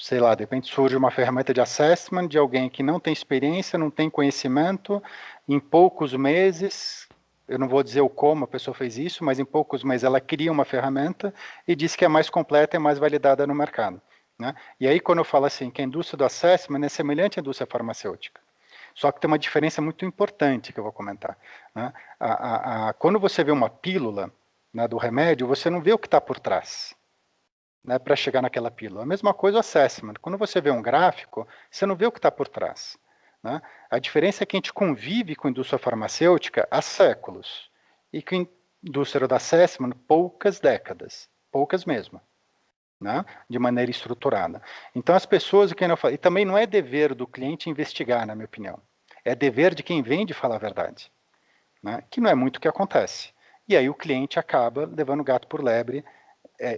sei lá, de repente surge uma ferramenta de assessment de alguém que não tem experiência, não tem conhecimento, em poucos meses, eu não vou dizer o como a pessoa fez isso, mas em poucos meses ela cria uma ferramenta e diz que é mais completa e mais validada no mercado. Né? E aí, quando eu falo assim, que a indústria do assessment é semelhante à indústria farmacêutica. Só que tem uma diferença muito importante que eu vou comentar. Né? Quando você vê uma pílula, né, do remédio, você não vê o que está por trás, né, para chegar naquela pílula. A mesma coisa o assessment. Quando você vê um gráfico, você não vê o que está por trás. Né? A diferença é que a gente convive com a indústria farmacêutica há séculos e com a indústria do assessment poucas décadas, poucas mesmo. Né, de maneira estruturada. Então, as pessoas, e também não é dever do cliente investigar, na minha opinião. É dever de quem vende falar a verdade, né, que não é muito o que acontece. E aí o cliente acaba levando o gato por lebre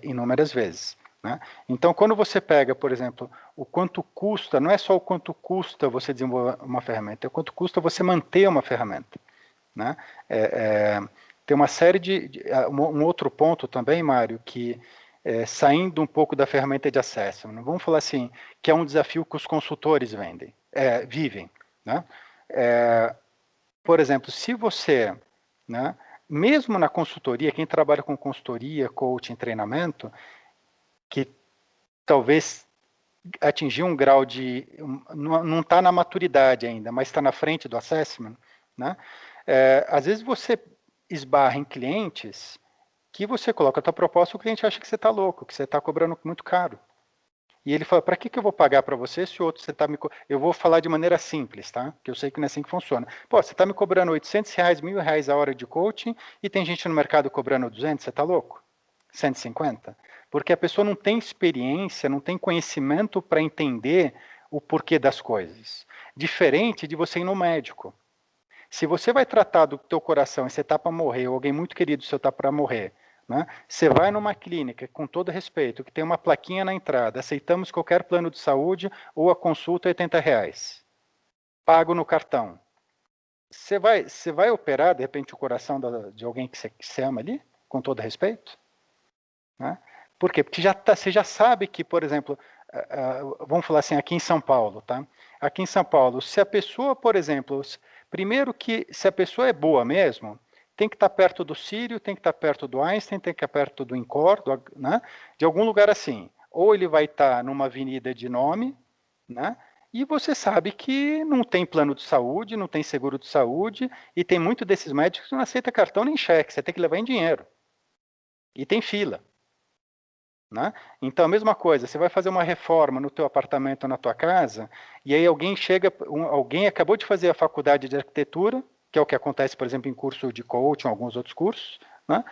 inúmeras vezes. Né? Então, quando você pega, por exemplo, o quanto custa, não é só o quanto custa você desenvolver uma ferramenta, é o quanto custa você manter uma ferramenta. Né? Tem uma série um outro ponto também, Mário, que saindo um pouco da ferramenta de acesso, não vamos falar assim, que é um desafio que os consultores vivem. Né? Por exemplo, se você, né, mesmo na consultoria, quem trabalha com consultoria, coaching, treinamento, que talvez atingiu um grau de, não está na maturidade ainda, mas está na frente do assessment, né? Às vezes você esbarra em clientes que você coloca a tua proposta, o cliente acha que você está louco, que você está cobrando muito caro. E ele fala, para que eu vou pagar para você se o outro você está me... Eu vou falar de maneira simples, tá? Que eu sei que não é assim que funciona. Pô, você está me cobrando R$800, R$1.000 a hora de coaching e tem gente no mercado cobrando 200, você está louco? 150? Porque a pessoa não tem experiência, não tem conhecimento para entender o porquê das coisas. Diferente de você ir no médico. Se você vai tratar do teu coração e você está para morrer, ou alguém muito querido seu está para morrer, né? Você vai numa clínica, com todo respeito, que tem uma plaquinha na entrada, aceitamos qualquer plano de saúde ou a consulta é R$80. Pago no cartão. Você vai operar, de repente, o coração de alguém que você ama ali, com todo respeito? Né? Por quê? Porque você já sabe que, por exemplo, vamos falar assim, aqui em São Paulo, tá? Aqui em São Paulo, se a pessoa, por exemplo, primeiro que se a pessoa é boa mesmo, tem que estar perto do Sírio, tem que estar perto do Einstein, tem que estar perto do Incor, né? De algum lugar assim. Ou ele vai estar numa avenida de nome, né? E você sabe que não tem plano de saúde, não tem seguro de saúde, e tem muito desses médicos que não aceita cartão nem cheque, você tem que levar em dinheiro. E tem fila. Né? Então, a mesma coisa, você vai fazer uma reforma no teu apartamento ou na tua casa, e aí alguém chega, alguém acabou de fazer a faculdade de arquitetura, que é o que acontece, por exemplo, em curso de coaching, alguns outros cursos, né?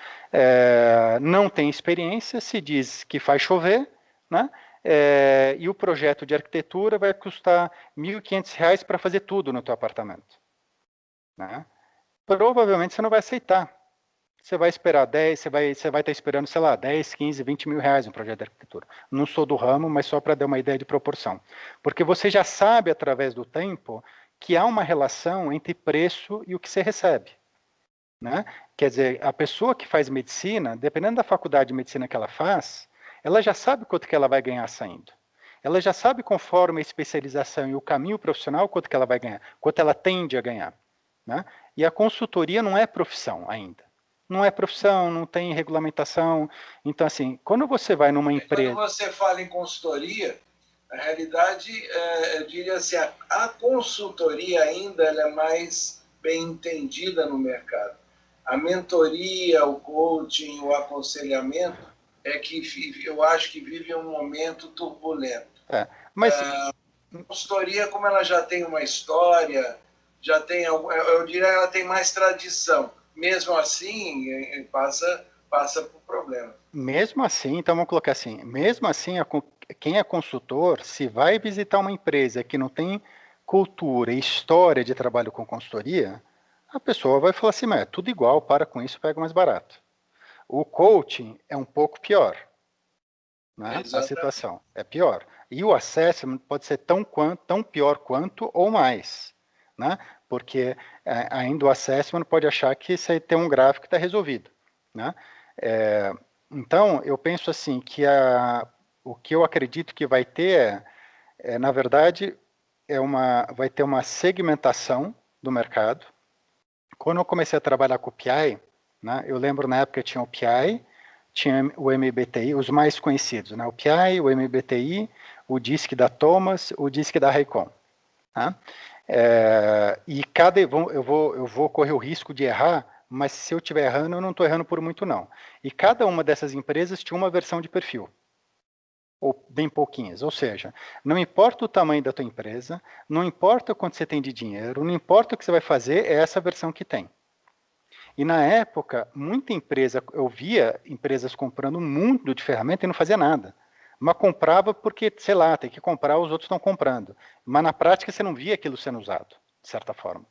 Não tem experiência, se diz que faz chover, né? E o projeto de arquitetura vai custar R$1.500 para fazer tudo no teu apartamento. Né? Provavelmente você não vai aceitar. Você vai esperar 10, você vai estar esperando, sei lá, 10, 15, 20 mil reais um projeto de arquitetura. Não sou do ramo, mas só para dar uma ideia de proporção. Porque você já sabe, através do tempo, que há uma relação entre preço e o que você recebe. Né? Quer dizer, a pessoa que faz medicina, dependendo da faculdade de medicina que ela faz, ela já sabe quanto que ela vai ganhar saindo. Ela já sabe, conforme a especialização e o caminho profissional, quanto que ela vai ganhar, quanto ela tende a ganhar. Né? E a consultoria não é profissão ainda. Não é profissão, não tem regulamentação. Então, assim, quando você vai numa empresa... Quando você fala em consultoria, na realidade, eu diria assim, a consultoria ainda ela é mais bem entendida no mercado. A mentoria, o coaching, o aconselhamento é que eu acho que vive um momento turbulento. Mas... A consultoria, como ela já tem uma história, já tem, eu diria, ela tem mais tradição. Mesmo assim, passa por problema. Mesmo assim, então vamos colocar assim, mesmo assim, quem é consultor, se vai visitar uma empresa que não tem cultura e história de trabalho com consultoria, a pessoa vai falar assim, mas é tudo igual, para com isso, pega mais barato. O coaching é um pouco pior. Né? A situação é pior. E o assessment pode ser tão pior quanto ou mais. Né? Porque ainda o assessment pode achar que você tem um gráfico que está resolvido. Né? Então, eu penso assim, que o que eu acredito que vai ter na verdade, vai ter uma segmentação do mercado. Quando eu comecei a trabalhar com o PI, né, eu lembro na época tinha o PI, tinha o MBTI, os mais conhecidos, né, o PI, o MBTI, o DISC da Thomas, o DISC da Raycon. Tá? E eu vou correr o risco de errar, mas se eu estiver errando, eu não estou errando por muito não. E cada uma dessas empresas tinha uma versão de perfil, ou bem pouquinhas, ou seja, não importa o tamanho da tua empresa, não importa quanto você tem de dinheiro, não importa o que você vai fazer, é essa versão que tem. E na época, muita empresa, eu via empresas comprando um mundo de ferramenta e não fazia nada. Mas comprava porque, sei lá, tem que comprar, os outros estão comprando. Mas na prática você não via aquilo sendo usado, de certa forma.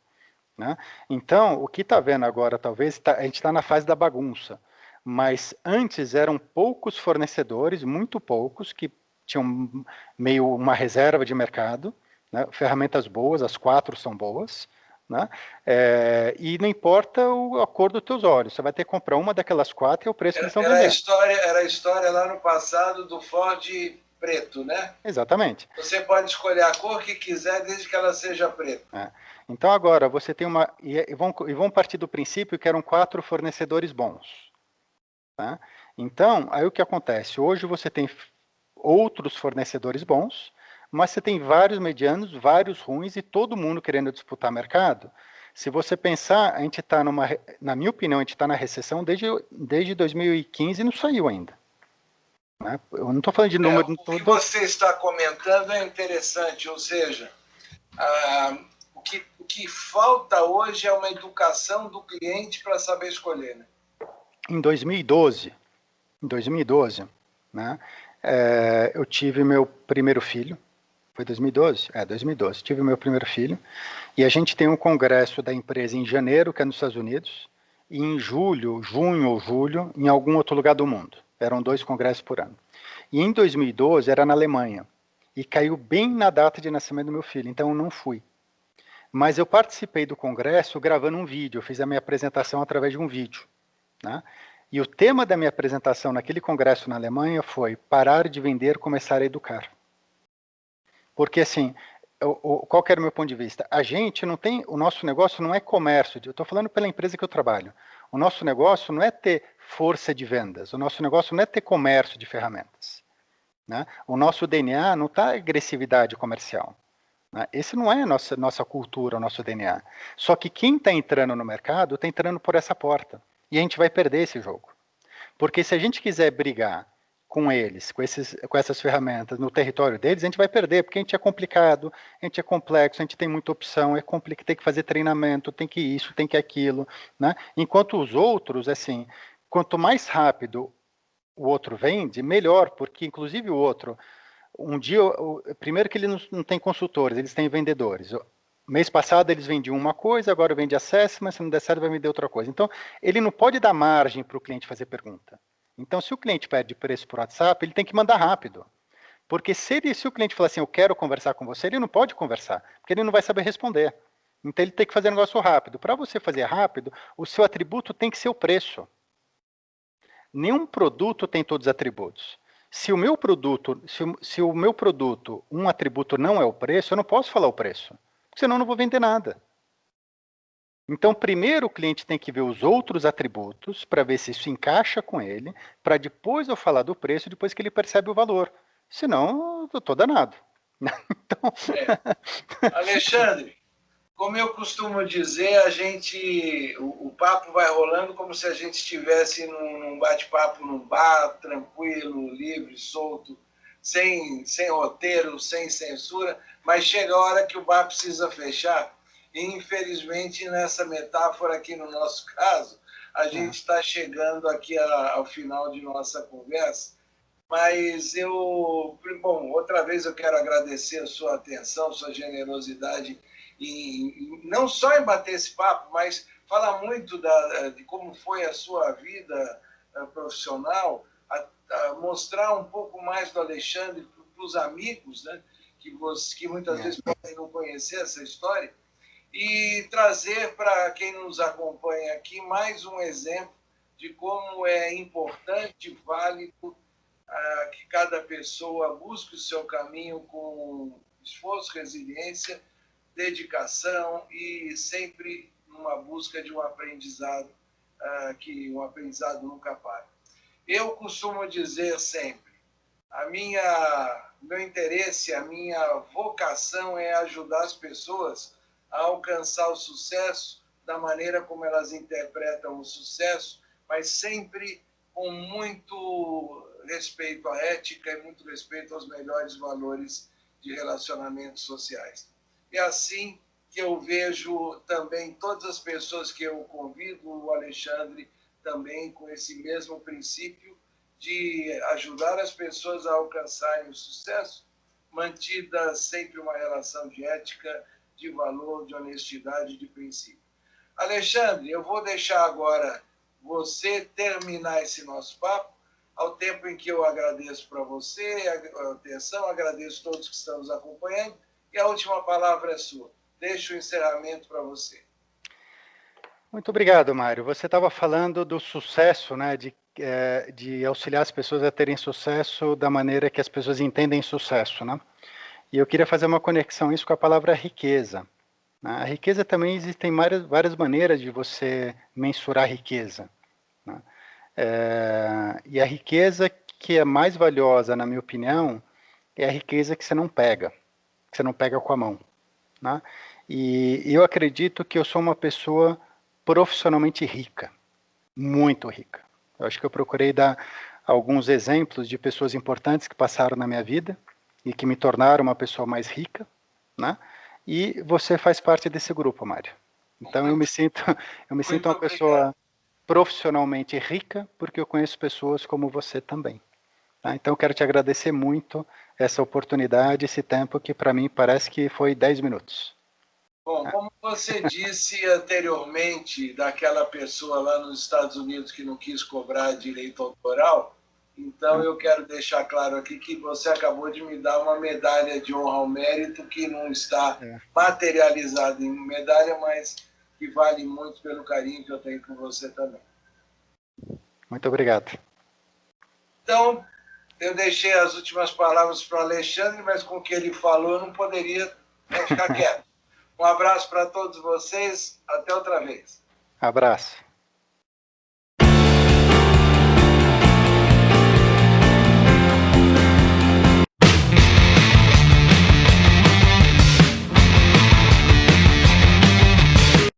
Né? Então, o que está vendo agora, talvez, a gente está na fase da bagunça. Mas antes eram poucos fornecedores, muito poucos, que tinham meio uma reserva de mercado, né? Ferramentas boas, as 4 são boas, né? E não importa a cor dos teus olhos, você vai ter que comprar uma daquelas 4 e é o preço que eles estão vendendo. Era a história lá no passado do Ford preto, né? Exatamente. Você pode escolher a cor que quiser, desde que ela seja preta. Então agora você tem uma... E vão partir do princípio que eram 4 fornecedores bons. Tá? Então, aí o que acontece? Hoje você tem outros fornecedores bons, mas você tem vários medianos, vários ruins e todo mundo querendo disputar mercado. Se você pensar, a gente está na minha opinião, a gente está na recessão desde 2015 e não saiu ainda. Né? Eu não estou falando de número. O que você está comentando é interessante, ou seja, o que falta hoje é uma educação do cliente para saber escolher. Né? Em 2012, né, eu tive meu primeiro filho. Foi 2012? 2012. Tive meu primeiro filho. E a gente tem um congresso da empresa em janeiro, que é nos Estados Unidos, e em junho ou julho, em algum outro lugar do mundo. Eram 2 congressos por ano. E em 2012 era na Alemanha. E caiu bem na data de nascimento do meu filho, então eu não fui. Mas eu participei do congresso gravando um vídeo, eu fiz a minha apresentação através de um vídeo. Né? E o tema da minha apresentação naquele congresso na Alemanha foi parar de vender, começar a educar. Porque assim, qual que era o meu ponto de vista? A gente não tem, o nosso negócio não é comércio, eu estou falando pela empresa que eu trabalho. O nosso negócio não é ter força de vendas, o nosso negócio não é ter comércio de ferramentas. Né? O nosso DNA não está agressividade comercial. Né? Esse não é a nossa cultura, o nosso DNA. Só que quem está entrando no mercado está entrando por essa porta. E a gente vai perder esse jogo. Porque se a gente quiser brigar com eles, com essas ferramentas no território deles, a gente vai perder, porque a gente é complicado, a gente é complexo, a gente tem muita opção, tem que fazer treinamento, tem que isso, tem que aquilo, né? Enquanto os outros, assim, quanto mais rápido o outro vende, melhor, porque inclusive o outro, um dia, primeiro que eles não têm consultores, eles têm vendedores. Mês passado eles vendiam uma coisa, agora vende acesso, mas se não der certo vai vender outra coisa. Então, ele não pode dar margem para o cliente fazer pergunta. Então, se o cliente pede preço por WhatsApp, ele tem que mandar rápido. Porque se o cliente falar assim, eu quero conversar com você, ele não pode conversar, porque ele não vai saber responder. Então, ele tem que fazer um negócio rápido. Para você fazer rápido, o seu atributo tem que ser o preço. Nenhum produto tem todos os atributos. Se o meu produto, um atributo não é o preço, eu não posso falar o preço, porque senão eu não vou vender nada. Então, primeiro o cliente tem que ver os outros atributos para ver se isso encaixa com ele, para depois eu falar do preço, depois que ele percebe o valor. Senão, eu estou danado. Então... Alexandre, como eu costumo dizer, o papo vai rolando como se a gente estivesse num bate-papo num bar, tranquilo, livre, solto, sem roteiro, sem censura, mas chega a hora que o bar precisa fechar. E, infelizmente, nessa metáfora aqui no nosso caso, a gente está chegando aqui ao final de nossa conversa. Mas outra vez eu quero agradecer a sua atenção, sua generosidade, não só em bater esse papo, mas falar muito de como foi a sua vida profissional, a mostrar um pouco mais do Alexandre para os amigos, né, que muitas vezes podem não conhecer essa história, e trazer para quem nos acompanha aqui mais um exemplo de como é importante, válido, que cada pessoa busque o seu caminho com esforço, resiliência, dedicação e sempre numa busca de um aprendizado, que um aprendizado nunca para. Eu costumo dizer sempre, meu interesse, a minha vocação é ajudar as pessoas a alcançar o sucesso da maneira como elas interpretam o sucesso, mas sempre com muito respeito à ética e muito respeito aos melhores valores de relacionamentos sociais. É assim que eu vejo também todas as pessoas que eu convido, o Alexandre também com esse mesmo princípio de ajudar as pessoas a alcançarem o sucesso, mantida sempre uma relação de ética, de valor, de honestidade, de princípio. Alexandre, eu vou deixar agora você terminar esse nosso papo, ao tempo em que eu agradeço para você a atenção, agradeço a todos que estão nos acompanhando, e a última palavra é sua. Deixo o encerramento para você. Muito obrigado, Mário. Você estava falando do sucesso, né, de auxiliar as pessoas a terem sucesso da maneira que as pessoas entendem sucesso, né? E eu queria fazer uma conexão isso com a palavra riqueza. Né? A riqueza também existem várias maneiras de você mensurar a riqueza. Né? E a riqueza que é mais valiosa, na minha opinião, é a riqueza que você não pega com a mão. Né? E eu acredito que eu sou uma pessoa profissionalmente rica, muito rica. Eu acho que eu procurei dar alguns exemplos de pessoas importantes que passaram na minha vida e que me tornaram uma pessoa mais rica, né? E você faz parte desse grupo, Mário. Então eu me sinto Muito uma obrigado. pessoa profissionalmente rica porque eu conheço pessoas como você também. Tá? Então eu quero te agradecer muito essa oportunidade, esse tempo que para mim parece que foi 10 minutos. Bom, Tá? como você disse anteriormente daquela pessoa lá nos Estados Unidos que não quis cobrar direito autoral, então eu quero deixar claro aqui que você acabou de me dar uma medalha de honra ao mérito que não está É. materializada em medalha, mas que vale muito pelo carinho que eu tenho com você também. Muito obrigado. Então, eu deixei as últimas palavras para o Alexandre, mas com o que ele falou eu não poderia ficar quieto. Um abraço para todos vocês, até outra vez. Abraço.